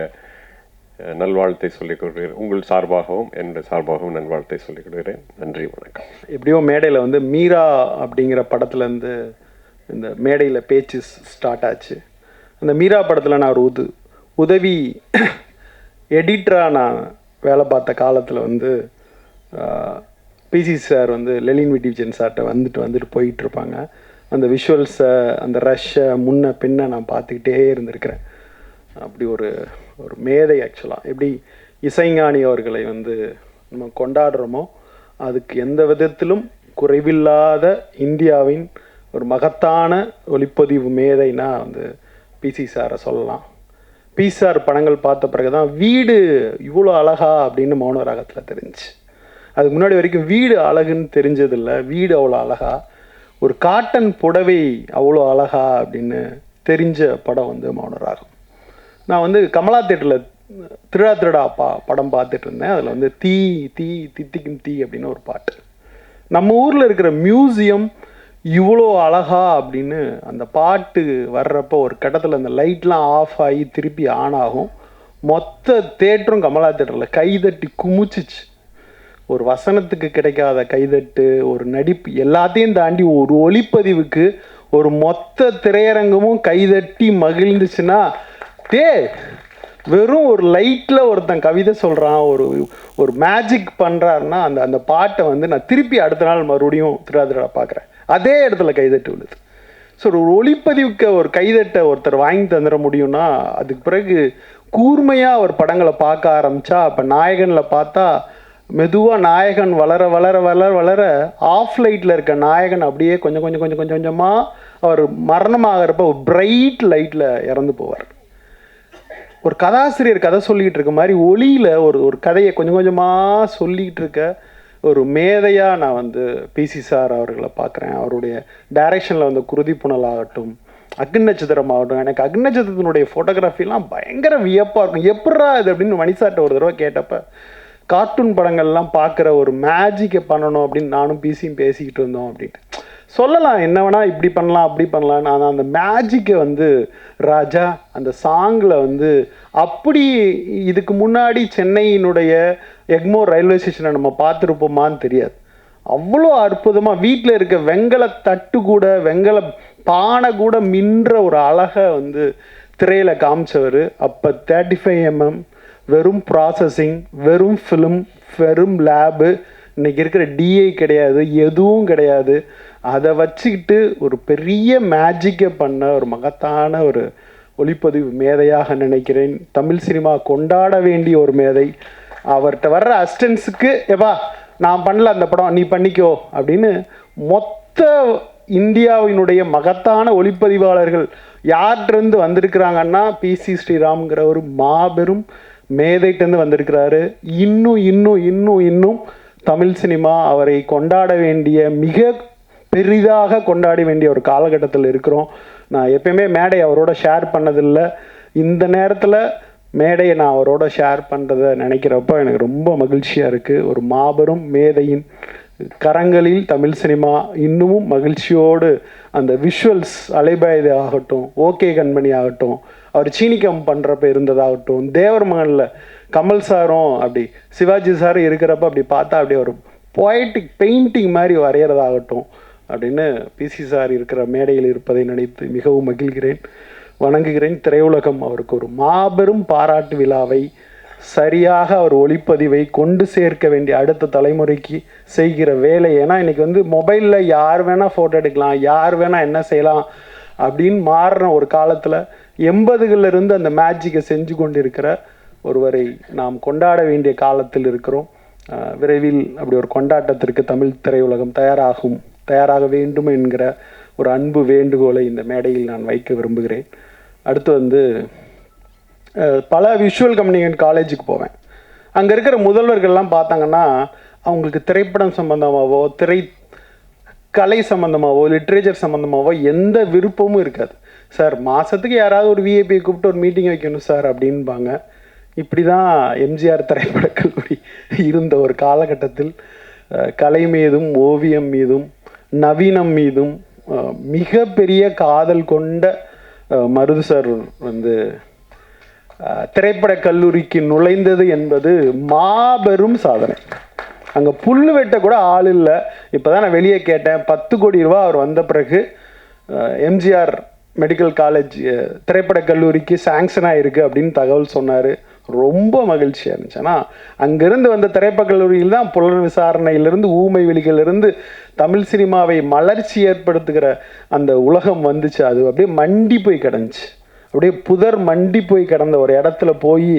நல்வாழ்த்தை சொல்லிக் கொள்கிறேன். உங்கள் சார்பாகவும் என்னுடைய சார்பாகவும் நல்வாழ்த்தை சொல்லிக் கொள்கிறேன். நன்றி, வணக்கம். எப்படியோ மேடையில் மீரா அப்படிங்கிற படத்துலேருந்து இந்த மேடையில் பேச்சு ஸ்டார்ட் ஆச்சு. அந்த மீரா படத்தில் நான் ஒரு உதவி எடிட்டராக நான் வேலை பார்த்த காலத்தில் பிசி சார் லெலின் விடிவிஜன் சார்கிட்ட வந்துட்டு போயிட்டுருப்பாங்க. அந்த விஷுவல்ஸை, அந்த ரஷ்ஷை முன்ன பின்ன நான் பார்த்துக்கிட்டே இருந்திருக்கிறேன். அப்படி ஒரு மேதை. ஆக்சுவலாக எப்படி இசைஞானி அவர்களை நம்ம கொண்டாடுறோமோ அதுக்கு எந்த விதத்திலும் குறைவில்லாத இந்தியாவின் ஒரு மகத்தான ஒளிப்பதிவு மேதைனா பிசி சாரை சொல்லலாம். பிசி சார் படங்கள் பார்த்த பிறகு தான் வீடு இவ்வளோ அழகா அப்படின்னு மௌன ராகத்தில் தெரிஞ்சு. அதுக்கு முன்னாடி வரைக்கும் வீடு அழகுன்னு தெரிஞ்சதில்லை. வீடு அவ்வளோ அழகா, ஒரு காட்டன் புடவை அவ்வளோ அழகா அப்படின்னு தெரிஞ்ச படம் மௌன ராகம். நான் கமலா தேட்டரில் திருடா படம் பார்த்துட்டு இருந்தேன். அதில் தீ தீ தித்திக்கும் தீ அப்படின்னு ஒரு பாட்டு. நம்ம ஊரில் இருக்கிற மியூசியம் இவ்வளோ அழகா அப்படின்னு அந்த பாட்டு வர்றப்போ ஒரு கட்டத்தில் அந்த லைட்லாம் ஆஃப் ஆகி திருப்பி ஆன் ஆகும். மொத்த தேட்டரும் கமலா தேட்டரில் கைதட்டி குமிச்சிச்சு. ஒரு வசனத்துக்கு கிடைக்காத கைதட்டு, ஒரு நடிப்பு, எல்லாத்தையும் தாண்டி ஒரு ஒளிப்பதிவுக்கு ஒரு மொத்த திரையரங்கமும் கைதட்டி மகிழ்ந்துச்சுன்னா, வெறும் ஒரு லைட்டில் ஒருத்தன் கவிதை சொல்கிறான், ஒரு மேஜிக் பண்ணுறாருன்னா அந்த பாட்டை நான் திருப்பி அடுத்த நாள் மறுபடியும் திருடா பார்க்குறேன். அதே இடத்துல கைதட்டு விழுது. ஸோ ஒரு ஒளிப்பதிவுக்கு ஒரு கைதட்டை ஒருத்தர் வாங்கி தந்துட முடியும்னா அதுக்கு பிறகு கூர்மையாக ஒரு படங்களை பார்க்க ஆரம்பித்தா, அப்போ நாயகனில் பார்த்தா மெதுவாக நாயகன் வளர வளர வளர வளர ஆஃப் லைட்டில் இருக்க நாயகன் அப்படியே கொஞ்சம் கொஞ்சம் கொஞ்சம் கொஞ்சம் கொஞ்சமாக அவர் மரணமாகிறப்ப ஒரு பிரைட் லைட்டில் இறந்து போவார். ஒரு கதாசிரியர் கதை சொல்லிகிட்டு இருக்க மாதிரி ஒளியில் ஒரு கதையை கொஞ்சம் கொஞ்சமாக சொல்லிகிட்டு இருக்க ஒரு மேதையாக நான் வந்து பிசி சார் அவர்களை பார்க்குறேன். அவருடைய டைரக்ஷனில் வந்து குருதி புனல் ஆகட்டும், அக்னி நட்சத்திரம் ஆகட்டும். எனக்கு அக்னி நட்சத்திரத்தினுடைய ஃபோட்டோகிராஃபிலாம் பயங்கர வியப்பாக இருக்கும். எப்பட்றா இது அப்படின்னு மணிசார்ட்ட ஒரு தடவை கேட்டப்ப, கார்ட்டூன் படங்கள்லாம் பார்க்குற ஒரு மேஜிக்கை பண்ணணும் அப்படின்னு நானும் பிசியும் பேசிக்கிட்டு இருந்தோம் அப்படின்ட்டு. சொல்லலாம் என்ன வேணால் இப்படி பண்ணலாம் அப்படி பண்ணலான்னு. ஆனால் அந்த மேஜிக்கை வந்து ராஜா அந்த சாங்கில் வந்து அப்படி இதுக்கு முன்னாடி சென்னையினுடைய எக்மோர் ரயில்வே ஸ்டேஷனை நம்ம பார்த்துருப்போமான்னு தெரியாது. அவ்வளோ அற்புதமாக வீட்டில் இருக்க வெங்கல தட்டு கூட வெங்கல பானை கூட மின்ற ஒரு அழகை வந்து திரையில் காமிச்சவர். அப்போ 35mm வெறும் ப்ராசஸிங், வெறும் ஃபிலிம், வெறும் லேபு, இன்றைக்கி இருக்கிற டிஐ கிடையாது, எதுவும் கிடையாது. அதை வச்சுக்கிட்டு ஒரு பெரிய மேஜிக்கை பண்ண ஒரு மகத்தான ஒரு ஒளிப்பதிவு மேதையாக நினைக்கிறேன். தமிழ் சினிமா கொண்டாட வேண்டிய ஒரு மேதை. அவர்கிட்ட வர்ற அசிஸ்டன்ஸுக்கு எப்பா நான் பண்ணல அந்த படம் நீ பண்ணிக்கோ அப்படின்னு மொத்த இந்தியாவினுடைய மகத்தான ஒளிப்பதிவாளர்கள் யார்கிட்டருந்து வந்திருக்கிறாங்கன்னா பிசி ஸ்ரீராம்ங்கிற ஒரு மாபெரும் மேதைட்டேருந்து வந்திருக்கிறாரு. இன்னும் இன்னும் இன்னும் இன்னும் தமிழ் சினிமா அவரை கொண்டாட வேண்டிய, மிக பெரிதாக கொண்டாட வேண்டிய ஒரு காலகட்டத்தில் இருக்கிறோம். நான் எப்பயுமே மேடை அவரோட ஷேர் பண்ணதில்லை. இந்த நேரத்தில் மேடையை நான் அவரோட ஷேர் பண்ணுறதை நினைக்கிறப்ப எனக்கு ரொம்ப மகிழ்ச்சியாக இருக்குது. ஒரு மாபெரும் மேதையின் கரங்களில் தமிழ் சினிமா இன்னமும் மகிழ்ச்சியோடு அந்த விஷுவல்ஸ் அலைபாயுது ஆகட்டும், ஓகே கண்மணி ஆகட்டும், அவர் சீனிக்கம் பண்ணுறப்ப இருந்ததாகட்டும், தேவர் மகனில் கமல் சாரும் அப்படி சிவாஜி சாரும் இருக்கிறப்ப அப்படி பார்த்தா அப்படியே ஒரு பொயட்டிக் பெயிண்டிங் மாதிரி வரைகிறதாகட்டும் அப்படின்னு பிசி சார் இருக்கிற மேடையில் இருப்பதை நினைத்து மிகவும் மகிழ்கிறேன், வணங்குகிறேன். திரையுலகம் அவருக்கு ஒரு மாபெரும் பாராட்டு விழாவை, சரியாக அவர் ஒளிப்பதிவை கொண்டு சேர்க்க வேண்டிய அடுத்த தலைமுறைக்கு செய்கிற வேலை. ஏன்னா இன்றைக்கி வந்து மொபைலில் யார் வேணால் ஃபோட்டோ எடுக்கலாம், யார் வேணால் என்ன செய்யலாம் அப்படின்னு மாறின ஒரு காலத்தில் 80களிலிருந்து அந்த மேஜிக்கை செஞ்சு கொண்டு இருக்கிற ஒருவரை நாம் கொண்டாட வேண்டிய காலத்தில் இருக்கிறோம். விரைவில் அப்படி ஒரு கொண்டாட்டத்திற்கு தமிழ் திரையுலகம் தயாராக வேண்டும் என்கிற ஒரு அன்பு வேண்டுகோளை இந்த மேடையில் நான் வைக்க விரும்புகிறேன். அடுத்து வந்து பல விஷுவல் கம்யூனிகேஷன் காலேஜுக்கு போவேன். அங்கே இருக்கிற முதல்வர்கள்லாம் பார்த்தாங்கன்னா அவங்களுக்கு திரைப்படம் சம்மந்தமாகவோ கலை சம்மந்தமாகவோ லிட்ரேச்சர் சம்மந்தமாகவோ எந்த விருப்பமும் இருக்காது. சார் மாதத்துக்கு யாராவது ஒரு விஐபியை கூப்பிட்டு ஒரு மீட்டிங் வைக்கணும் சார் அப்படின்பாங்க. இப்படி தான் எம்ஜிஆர் திரைப்படக் கல்லூரி இருந்த ஒரு காலகட்டத்தில் கலை மீதும் ஓவியம் மீதும் நவீனம் மீதும் மிகப்பெரிய காதல் கொண்ட மருது சார் வந்து திரைப்படக் கல்லூரிக்கு நுழைந்தது என்பது மாபெரும் சாதனை. அங்கே புல் வெட்ட கூட ஆள் இல்லை. இப்போ தான் நான் வெளியே கேட்டேன், 10 கோடி ரூபா அவர் வந்த பிறகு எம்ஜிஆர் மெடிக்கல் காலேஜ் திரைப்படக் கல்லூரிக்கு சாங்ஷன் ஆகிருக்கு அப்படின்னு தகவல் சொன்னார். ரொம்ப மகிழ்ச்சியாக இருந்துச்சு. ஆனால் அங்கேருந்து வந்த திரைப்படக் கல்லூரியில் தான் புலன் விசாரணையிலிருந்து ஊமை வெளிகளிலிருந்து தமிழ் சினிமாவை மலர்ச்சி ஏற்படுத்துகிற அந்த உலகம் வந்துச்சு. அது அப்படியே மண்டி போய் கிடந்துச்சு. அப்படியே புதர் மண்டி போய் கிடந்த ஒரு இடத்துல போய்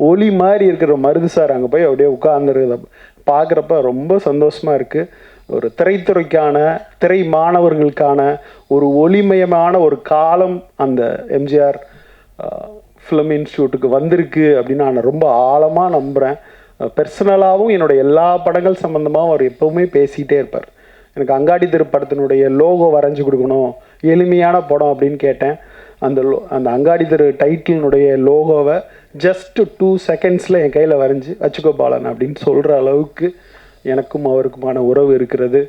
ஒளி மாதிரி இருக்கிற மருது சார் அங்கே போய் அப்படியே உட்கார்ந்துருக்கிறத பார்க்குறப்ப ரொம்ப சந்தோஷமாக இருக்குது. ஒரு திரைத்துறைக்கான, திரை மாணவர்களுக்கான ஒரு ஒளிமயமான ஒரு காலம் அந்த எம்ஜிஆர் ஃபிலிம் இன்ஸ்டியூட்டுக்கு வந்திருக்கு அப்படின்னு நான் ரொம்ப ஆழமாக நம்புகிறேன். பர்சனலாகவும் என்னோடய எல்லா படங்கள் சம்மந்தமாகவும் அவர் எப்போவுமே பேசிகிட்டே இருப்பார். எனக்கு அங்காடி திருப்படத்தினுடைய லோகோ வரைஞ்சி கொடுக்கணும், எளிமையான படம் அப்படின்னு கேட்டேன். அந்த அங்காடி திரு டைட்டிலினுடைய லோகோவை ஜஸ்ட் 2 செகண்ட்ஸில் என் கையில் வரைஞ்சி வச்சுக்கோ பாலன் அப்படின்னு சொல்கிற அளவுக்கு எனக்கும் அவருக்குமான உறவு இருக்கிறது.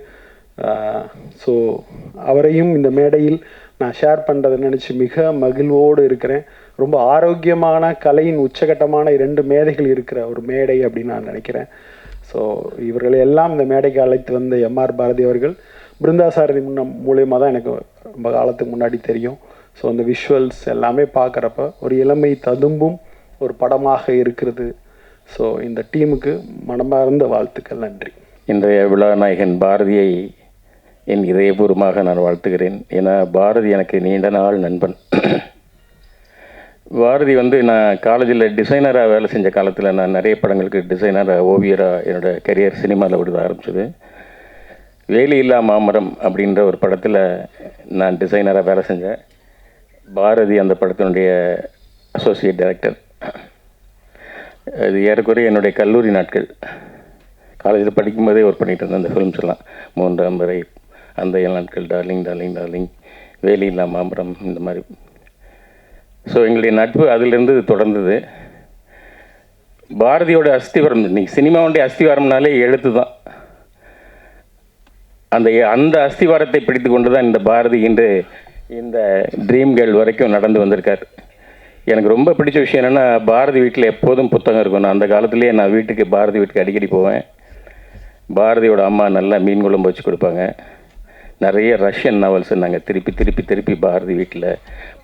ஸோ அவரையும் இந்த மேடையில் நான் ஷேர் பண்ணுறதை நினச்சி மிக மகிழ்வோடு இருக்கிறேன். ரொம்ப ஆரோக்கியமான கலையின் உச்சகட்டமான 2 மேதைகள் இருக்கிற ஒரு மேடை அப்படின்னு நான் நினைக்கிறேன். ஸோ இவர்களை எல்லாம் இந்த மேடைக்கு அழைத்து வந்த எம்ஆர் பாரதி அவர்கள் பிருந்தாசாரதி மூலியமாக தான் எனக்கு ரொம்ப காலத்துக்கு முன்னாடி தெரியும். ஸோ அந்த விஷுவல்ஸ் எல்லாமே பார்க்குறப்ப ஒரு இளமை ததும்பும் ஒரு படமாக இருக்கிறது. ஸோ இந்த டீமுக்கு மனமார்ந்த வாழ்த்துக்கள், நன்றி. இன்றைய விழாநாயகன் பாரதியை என் இதயபூர்வமாக நான் வாழ்த்துகிறேன். ஏன்னா பாரதி எனக்கு நீண்ட நாள் நண்பன். பாரதி வந்து நான் காலேஜில் டிசைனராக வேலை செஞ்ச காலத்தில் நான் நிறைய படங்களுக்கு டிசைனராக ஓவியராக என்னோடய கரியர் சினிமாவில் விடுத ஆரம்பிச்சது. வேலி இல்லா மாமரம் அப்படின்ற ஒரு படத்தில் நான் டிசைனராக வேலை செஞ்சேன். பாரதி அந்த படத்தினுடைய அசோசியேட் டைரக்டர். அது ஏறக்குறைய என்னுடைய கல்லூரி நாட்கள், காலேஜில் படிக்கும்போதே ஒர்க் பண்ணிகிட்டு இருந்தேன். அந்த ஃபிலிம்ஸ் எல்லாம் 3 வரை, அந்த 7 நாட்கள், டார்லிங் டார்லிங் டார்லிங், வேலி இல்லா மாமரம், இந்த மாதிரி. ஸோ எங்களுடைய நட்பு அதிலிருந்து தொடர்ந்தது. பாரதியோட அஸ்திவாரம், இன்னைக்கு சினிமாவுடைய அஸ்திவாரம்னாலே எழுத்து தான். அந்த அஸ்திவாரத்தை பிடித்து கொண்டு தான் இந்த பாரதி இன்று இந்த ட்ரீம் கேர்ள் வரைக்கும் நடந்து வந்திருக்கார். எனக்கு ரொம்ப பிடிச்ச விஷயம் என்னென்னா, பாரதி வீட்டில் எப்போதும் புத்தகம் இருக்கும். நான் அந்த காலத்துலேயே நான் பாரதி வீட்டுக்கு அடிக்கடி போவேன். பாரதியோட அம்மா நல்லா மீன் குழம்பு வச்சு கொடுப்பாங்க. நிறைய ரஷ்யன் நாவல்ஸ் நாங்கள் திருப்பி பாரதி வீட்டில்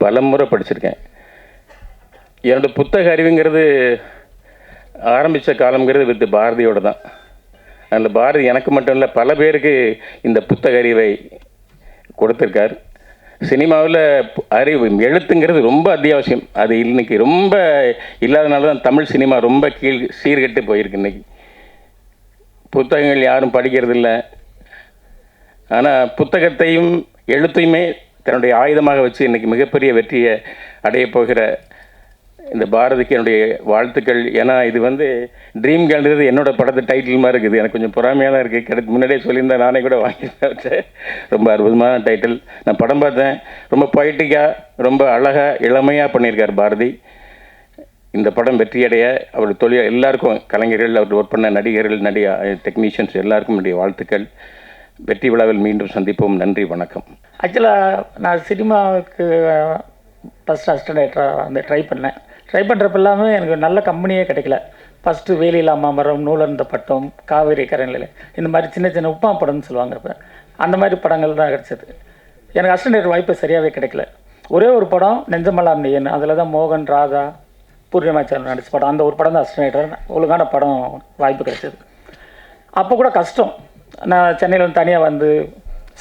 பல முறை படிச்சிருக்கேன். என்னோடய புத்தக அறிவுங்கிறது ஆரம்பித்த காலங்கிறது வித் பாரதியோடு தான். அதில் பாரதி எனக்கு மட்டும் இல்லை, பல பேருக்கு இந்த புத்தக அறிவை கொடுத்துருக்கார். சினிமாவில் அறிவு எழுத்துங்கிறது ரொம்ப அத்தியாவசியம். அது இன்னைக்கு ரொம்ப இல்லாதனால தான் தமிழ் சினிமா ரொம்ப சீர்கெட்டு போயிருக்கு. இன்றைக்கி புத்தகங்கள் யாரும் படிக்கிறது இல்லை. ஆனால் புத்தகத்தையும் எழுத்தையுமே தன்னுடைய ஆயுதமாக வச்சு இன்றைக்கி மிகப்பெரிய வெற்றியை அடைய போகிற இந்த பாரதிக்கு என்னுடைய வாழ்த்துக்கள். ஏன்னா இது வந்து ட்ரீம் கேர்ள்ன்றது என்னோட படத்து டைட்டில் மாதிரி இருக்குது. எனக்கு கொஞ்சம் பொறாமையாக தான் இருக்குது. முன்னாடியே சொல்லியிருந்தேன், நானே கூட வாங்கிட்டேன். ரொம்ப அற்புதமான டைட்டில். நான் படம் பார்த்தேன், ரொம்ப பொய்ட்டிக்காக, ரொம்ப அழகாக, இளமையாக பண்ணியிருக்கார் பாரதி. இந்த படம் வெற்றியடைய அவர் தொழில் எல்லாருக்கும், கலைஞர்கள், அவர் ஒர்க் பண்ண நடிகர்கள், டெக்னீஷியன்ஸ் எல்லாருக்கும் என்னுடைய வாழ்த்துக்கள். வெற்றி விழாவில் மீண்டும் சந்திப்போம். நன்றி, வணக்கம். ஆக்சுவலாக நான் சினிமாவுக்கு ஃபஸ்ட் அசிஸ்டன்ட் வந்து ட்ரை பண்ணுறப்ப எல்லாமே எனக்கு நல்ல கம்பெனியே கிடைக்கல. ஃபஸ்ட்டு வேலி இல்லா மாமரம், நூலர்ந்த பட்டம், காவேரி கரைநிலை, இந்த மாதிரி சின்ன உப்பா படம்னு சொல்லுவாங்க. இப்போ அந்த மாதிரி படங்கள் தான் கிடச்சிது. எனக்கு அசிஸ்டன்ட் வாய்ப்பு சரியாகவே கிடைக்கல. ஒரே ஒரு படம் நெஞ்சமலாம் நீயன், அதில் தான் மோகன், ராதா, பூர்ணிமாச்சாரம் நடிச்ச படம். அந்த ஒரு படம் தான் அசிஸ்டன்ட் ஒழுங்கான படம் வாய்ப்பு கிடைச்சது. அப்போ கூட கஷ்டம். நான் சென்னையில் வந்து தனியாக வந்து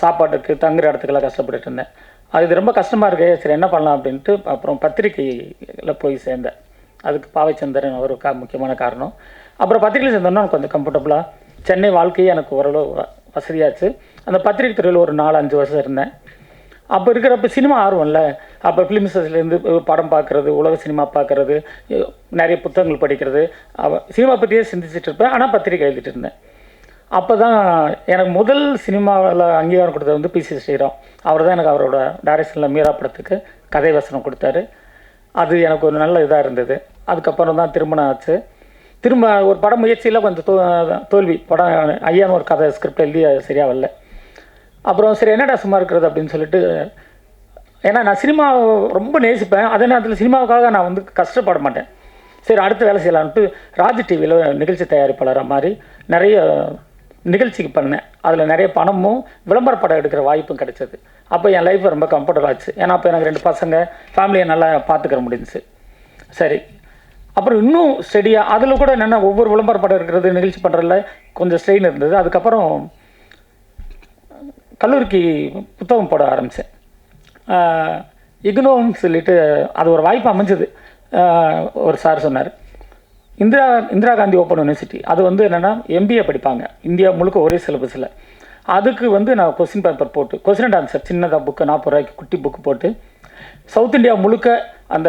சாப்பாட்டுக்கு தங்குற இடத்துக்கெல்லாம் கஷ்டப்பட்டுட்டு இருந்தேன். அது ரொம்ப கஷ்டமாக இருக்குது. சரி என்ன பண்ணலாம் அப்படின்ட்டு அப்புறம் பத்திரிக்கையில் போய் சேர்ந்தேன். அதுக்கு பாவைச்சந்திரன் ஒரு முக்கியமான காரணம். அப்புறம் பத்திரிக்கையில் சேர்ந்தோன்னா எனக்கு கொஞ்சம் கம்ஃபர்டபுளாக, சென்னை வாழ்க்கையே எனக்கு ஓரளவு வசதியாச்சு. அந்த பத்திரிக்கை துறையில் ஒரு 4-5 வருஷம் இருந்தேன். அப்போ இருக்கிறப்ப சினிமா ஆர்வம் இல்லை. அப்போ ஃபிலிம் இண்டஸ்ட்ரியிலேருந்து படம் பார்க்குறது, உலக சினிமா பார்க்குறது, நிறைய புத்தகங்கள் படிக்கிறது, சினிமா பற்றியே சிந்திச்சுட்டு இருப்பேன். ஆனால் பத்திரிக்கை எழுதிட்டு இருந்தேன். அப்போ தான் எனக்கு முதல் சினிமாவில் அங்கீகாரம் கொடுத்தது வந்து பிசி ஸ்ரீராம். அவர் தான் எனக்கு அவரோட டைரக்ஷனில் மீரா படத்துக்கு கதை வசனம் கொடுத்தாரு. அது எனக்கு ஒரு நல்ல இதாக இருந்தது. அதுக்கப்புறம் தான் திருமணம் ஆச்சு. திரும்ப ஒரு படம் முயற்சியில் கொஞ்சம் தோல்வி. படம் ஐயான்னு ஒரு கதை ஸ்கிரிப்ட் எழுதி சரியாக வரல. அப்புறம் சரி என்னடா சும்மா இருக்கிறது அப்படின்னு சொல்லிட்டு, ஏன்னா நான் சினிமா ரொம்ப நேசிப்பேன். அதே நேரத்தில் சினிமாவுக்காக நான் வந்து கஷ்டப்பட மாட்டேன். சரி அடுத்த வேலை செய்யலான்ட்டு ராஜ் டிவியில் நிகழ்ச்சி தயாரிப்பாளராக மாதிரி நிறைய நிகழ்ச்சிக்கு பண்ணேன். அதில் நிறைய பணமும் விளம்பர படம் எடுக்கிற வாய்ப்பும் கிடைச்சது. அப்போ என் லைஃப் ரொம்ப கம்ஃபர்டபுள் ஆச்சு. ஏன்னா அப்போ எனக்கு 2 பசங்க, ஃபேமிலியை நல்லா பார்த்துக்கிற முடிஞ்சிச்சு. சரி அப்புறம் இன்னும் ஸ்டடியாக அதில் கூட என்னென்னா ஒவ்வொரு விளம்பர படம் இருக்கிறது, நிகழ்ச்சி பண்ணுறதுல கொஞ்சம் ஸ்ட்ரெயின் இருந்தது. அதுக்கப்புறம் கல்லூரிக்கு புத்தகம் போட ஆரம்பித்தேன். இக்னோன்னு சொல்லிட்டு அது ஒரு வாய்ப்பு அமைஞ்சது. ஒரு சார் சொன்னார், இந்திரா காந்தி ஓப்பன் யூனிவர்சிட்டி, அது வந்து என்னென்னா எம்பிஏ படிப்பாங்க இந்தியா முழுக்க ஒரே சிலபஸில். அதுக்கு வந்து நான் கொஸ்டின் பேப்பர் போட்டு, கொஸ்டின் அண்ட் ஆன்சர் சின்னதாக புக்கு 40 ரூபாய்க்கு குட்டி புக்கு போட்டு சவுத் இந்தியா முழுக்க அந்த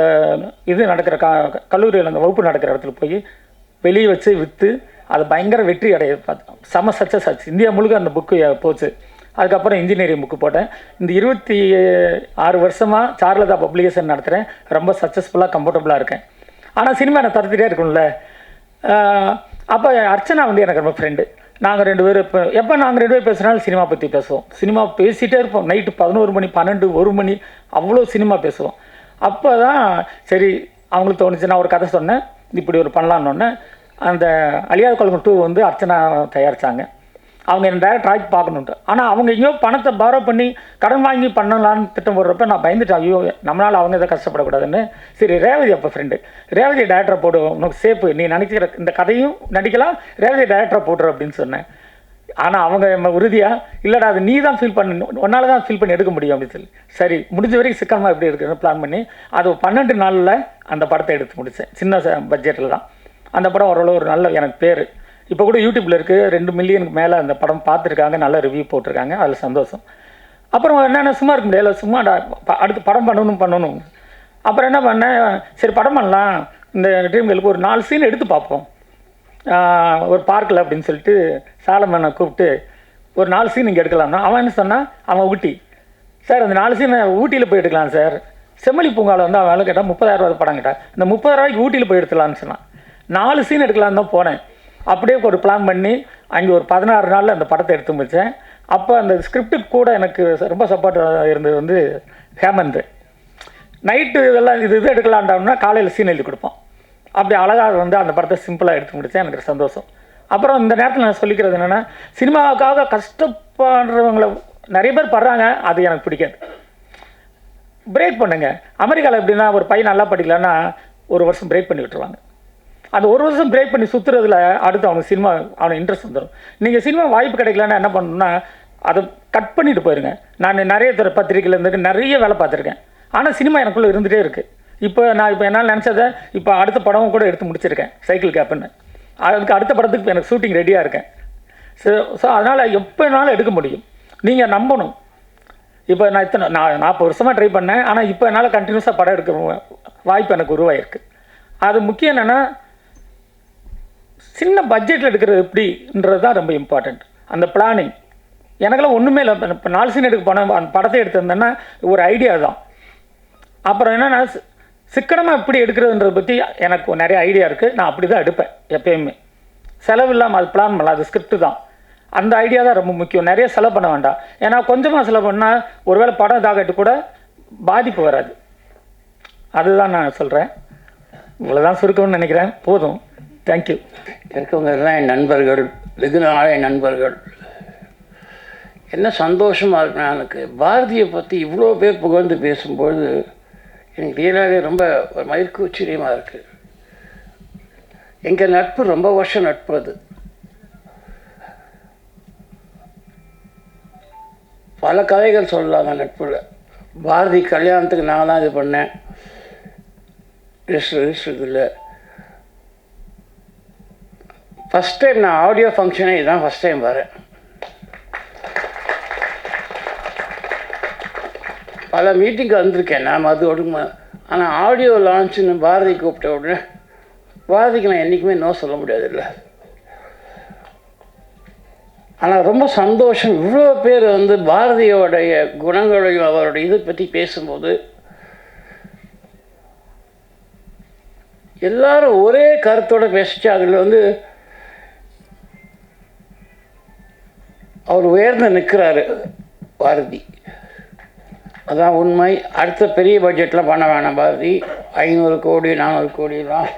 இது நடக்கிற கல்லூரியில் அந்த வகுப்பு நடக்கிற இடத்துல போய் வெளியே வச்சு விற்று அது பயங்கர வெற்றி அடைய பார்த்தோம். செம சக்ஸஸ் ஆச்சு. இந்தியா முழுக்க அந்த புக்கு போச்சு. அதுக்கப்புறம் இன்ஜினியரிங் புக்கு போட்டேன். இந்த 26 வருஷமாக சார்லதா பப்ளிகேஷன் நடத்துகிறேன். ரொம்ப சக்ஸஸ்ஃபுல்லாக கம்ஃபர்டபுளாக இருக்கேன். ஆனால் சினிமா நான் தரத்துட்டே இருக்கும்ல. அப்போ அர்ச்சனா வந்து எனக்கு ரொம்ப ஃப்ரெண்டு. நாங்கள் 2 பேரும் எப்போ நாங்கள் 2 பேர் பேசுனாலும் சினிமா பற்றி பேசுவோம். சினிமா பேசிகிட்டே இருப்போம். நைட்டு 11 மணி 12 1 மணி அவ்வளோ சினிமா பேசுவோம். அப்போ தான் சரி அவங்களுக்கு தோணுச்சு. நான் ஒரு கதை சொன்னேன், இப்படி ஒரு பண்ணலான்னொன்னே அந்த அழியாத குழம்பு 2 வந்து அர்ச்சனா தயாரித்தாங்க. அவங்க என்ன டேரக்ட் ஆக்கி பார்க்கணுன்ட்டு. ஆனால் அவங்க எங்கேயோ பணத்தை பாரோ பண்ணி கடன் வாங்கி பண்ணலான்னு திட்டம் போடுறப்ப நான் பயந்துட்டேன். ஐயோ நம்மளால் அவங்க எதை கஷ்டப்படக்கூடாதுன்னு. சரி ரேவதி அப்போ ஃப்ரெண்டு, ரேவதி டேரக்டரை போடு, உனக்கு சேஃபு, நீ நினைக்கிற இந்த கதையும் நடிக்கலாம், ரேவதி டேரக்டரை போட்டுரு அப்படின்னு சொன்னேன். ஆனால் அவங்க உறுதியாக இல்லைடா அது நீ தான் ஃபீல் பண்ண, ஒன்றால் தான் ஃபீல் பண்ணி எடுக்க முடியும் அப்படின்னு சொல்லி, சரி முடிஞ்ச வரைக்கும் சிக்கனமாக எப்படி எடுக்கணும்னு பிளான் பண்ணி அது 12 நாளில் அந்த படத்தை எடுத்து முடித்தேன். சின்ன பட்ஜெட்டில் தான். அந்த படம் ஓரளவு ஒரு நல்ல எனக்கு பேர் இப்போ கூட யூடியூப்பில் இருக்குது. 2 மில்லியனுக்கு மேலே அந்த படம் பார்த்துருக்காங்க, நல்ல ரிவ்யூ போட்டிருக்காங்க, அதில் சந்தோஷம். அப்புறம் என்னென்ன சும்மா இருக்க முடியல, சும்மா அடுத்து படம் பண்ணணும். அப்புறம் என்ன பண்ணேன், சரி படம் பண்ணலாம், இந்த ட்ரீம்களுக்கு ஒரு 4 சீன் எடுத்து பார்ப்போம் ஒரு பார்க்கில் அப்படின்னு சொல்லிட்டு சாலமனை கூப்பிட்டு ஒரு 4 சீன் இங்கே எடுக்கலாம்னா, அவன் என்ன சொன்னான், அவன் ஊட்டி சார் அந்த 4 சீன் ஊட்டியில் போய் எடுக்கலாம் சார். செம்மொழி பூங்காவில் வந்து அவன் கேட்டால் 30,000 படம் கேட்டான். இந்த 30,000 ஊட்டியில் போய் எடுத்துலான்னு சொன்னான். 4 சீன் எடுக்கலான்னு தான் போனேன். அப்படியே ஒரு பிளான் பண்ணி அங்கே ஒரு 16 நாளில் அந்த படத்தை எடுத்து முடித்தேன். அப்போ அந்த ஸ்கிரிப்டுக்கு கூட எனக்கு ரொம்ப சப்போர்ட் இருந்தது வந்து ஹேமந்த். நைட்டு இதெல்லாம் இது எடுக்கலான்டாம்னா காலையில் சீன் எழுதி கொடுப்போம். அப்படி அழகாக வந்து அந்த படத்தை சிம்பிளாக எடுத்து முடித்தேன். எனக்கு சந்தோஷம். அப்புறம் இந்த நேரத்தில் நான் சொல்லிக்கிறது என்னென்னா, சினிமாவுக்காக கஷ்டப்படுறவங்கள நிறைய பேர் படுறாங்க, அது எனக்கு பிடிக்காது. பிரேக் பண்ணுங்க. அமெரிக்காவில் எப்படின்னா ஒரு பையன் நல்லா படிக்கலன்னா 1 வருஷம் பிரேக் பண்ணி விட்டுருவாங்க. அந்த 1 வருஷம் பிரேக் பண்ணி சுற்றுறதுல அடுத்து அவனுக்கு சினிமா அவனுக்கு இன்ட்ரெஸ்ட் வந்துடும். நீங்கள் சினிமா வாய்ப்பு கிடைக்கலன்னா என்ன பண்ணணும்னா அதை கட் பண்ணிட்டு போயிருங்க. நான் நிறைய பத்திரிக்கையில் இருந்து நிறைய வேலை பார்த்துருக்கேன். ஆனால் சினிமா எனக்குள்ளே இருந்துகிட்டே இருக்குது. இப்போ என்னால் நினச்சதை இப்போ அடுத்த படமும் கூட எடுத்து முடிச்சிருக்கேன், சைக்கிள் கேப்புன்னு. அதுக்கு அடுத்த படத்துக்கு எனக்கு ஷூட்டிங் ரெடியாக இருக்கேன். ஸோ அதனால் எப்போ வேணாலும் எடுக்க முடியும். நீங்கள் நம்பணும். இப்போ நான் 40 வருஷமாக ட்ரை பண்ணேன். ஆனால் இப்போ என்னால் கண்டினியூஸாக படம் எடுக்க வாய்ப்பு எனக்கு உருவாயிருக்கு. அது முக்கியம் என்னென்னா, சின்ன பட்ஜெட்டில் எடுக்கிறது எப்படின்றது தான் ரொம்ப இம்பார்ட்டண்ட். அந்த பிளானிங் எனக்கெல்லாம் ஒன்றுமே இல்லை. இப்போ 4 சீன் எடுக்க போனேன், அந்த படத்தை எடுத்திருந்தேன்னா ஒரு ஐடியா தான். அப்புறம் என்னென்னா சிக்கனமாக எப்படி எடுக்கிறதுன்றதை பற்றி எனக்கு நிறைய ஐடியா இருக்குது. நான் அப்படி தான் எடுப்பேன் எப்பயுமே. செலவு இல்லாமல் அது பிளான் பண்ணலாம், அது ஸ்கிரிப்ட் தான். அந்த ஐடியா தான் ரொம்ப முக்கியம். நிறைய செலவு பண்ண வேண்டாம். ஏன்னா கொஞ்சமாக செலவு பண்ணால் ஒருவேளை படம் இதாகட்டு கூட பாதிப்பு வராது. அதுதான் நான் சொல்கிறேன். இவ்வளோதான் சுருக்கம்னு நினைக்கிறேன். போதும். தேங்க்யூ. இருக்கவங்க எல்லாம் என் நண்பர்கள், வெகு நாள் என் நண்பர்கள். என்ன சந்தோஷமாக இருக்குன்னா, எனக்கு பாரதியை பற்றி இவ்வளோ பேர் புகழ்ந்து பேசும்பொழுது எனக்கு ரியலாகவே ரொம்ப ஒரு மயிர்க்கு உச்சரியமாக இருக்குது. எங்கள் நட்பு ரொம்ப வருஷம் நட்பு. அது பல கதைகள் சொல்லலாம் அந்த நட்பில். பாரதி கல்யாணத்துக்கு நான் தான் இது பண்ணேன், ரிஜிஸ்டர் ஃபஸ்ட் டைம் நான் ஆடியோ ஃபங்க்ஷனே இதுதான் ஃபஸ்ட் டைம் வரேன். பல மீட்டிங்க்கு வந்திருக்கேன் நான் அது ஒடுங்க. ஆனால் ஆடியோ லான்ச்சுன்னு பாரதி கூப்பிட்ட உடனே, பாரதிக்கு நான் என்றைக்குமே நோ சொல்ல முடியாதுல்ல. ஆனால் ரொம்ப சந்தோஷம். இவ்வளோ பேர் வந்து பாரதியோடைய குணங்களையும் அவருடைய இதை பற்றி பேசும்போது எல்லாரும் ஒரே கருத்தோடு பேசிச்சு. அதில் வந்து அவர் உயர்ந்து நிற்கிறாரு பாரதி. அதான் உண்மை. அடுத்த பெரிய பட்ஜெட்டில் பண்ண வேணாம் பாரதி. 500 கோடி 400 கோடிலாம்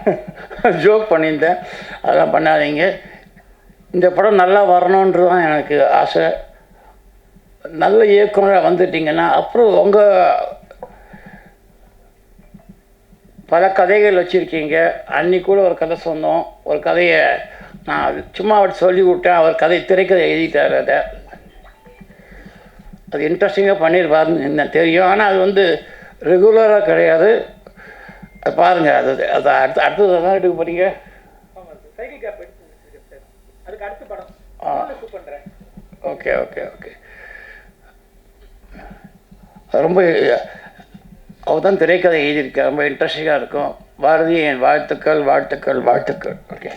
ஜோக் பண்ணியிருந்தேன், அதெல்லாம் பண்ணாதீங்க. இந்த படம் நல்லா வரணுன்றது தான் எனக்கு ஆசை. நல்ல இயக்குனராக வந்துட்டிங்கன்னா அப்புறம் உங்கள் பல கதைகள் வச்சுருக்கீங்க. அன்றைக்கி கூட ஒரு கதை சொன்னோம். ஒரு கதையை நான் சும்மா அவர் சொல்லி விட்டேன். அவர் கதை திரைக்கதை எழுதிட்டார். அது இன்ட்ரெஸ்டிங்காக பண்ணியிருப்பாருன்னு என்ன தெரியும். ஆனால் அது வந்து ரெகுலராக கிடையாது. அது பாருங்கள். அது அடுத்தது தான் எடுக்க போகிறீங்க. Okay okay okay. ரொம்ப அவர் தான் திரைக்கதை எழுதியிருக்கார். ரொம்ப இன்ட்ரெஸ்டிங்காக இருக்கும். பாரதி என் வாழ்த்துக்கள் வாழ்த்துக்கள் வாழ்த்துக்கள். ஓகே.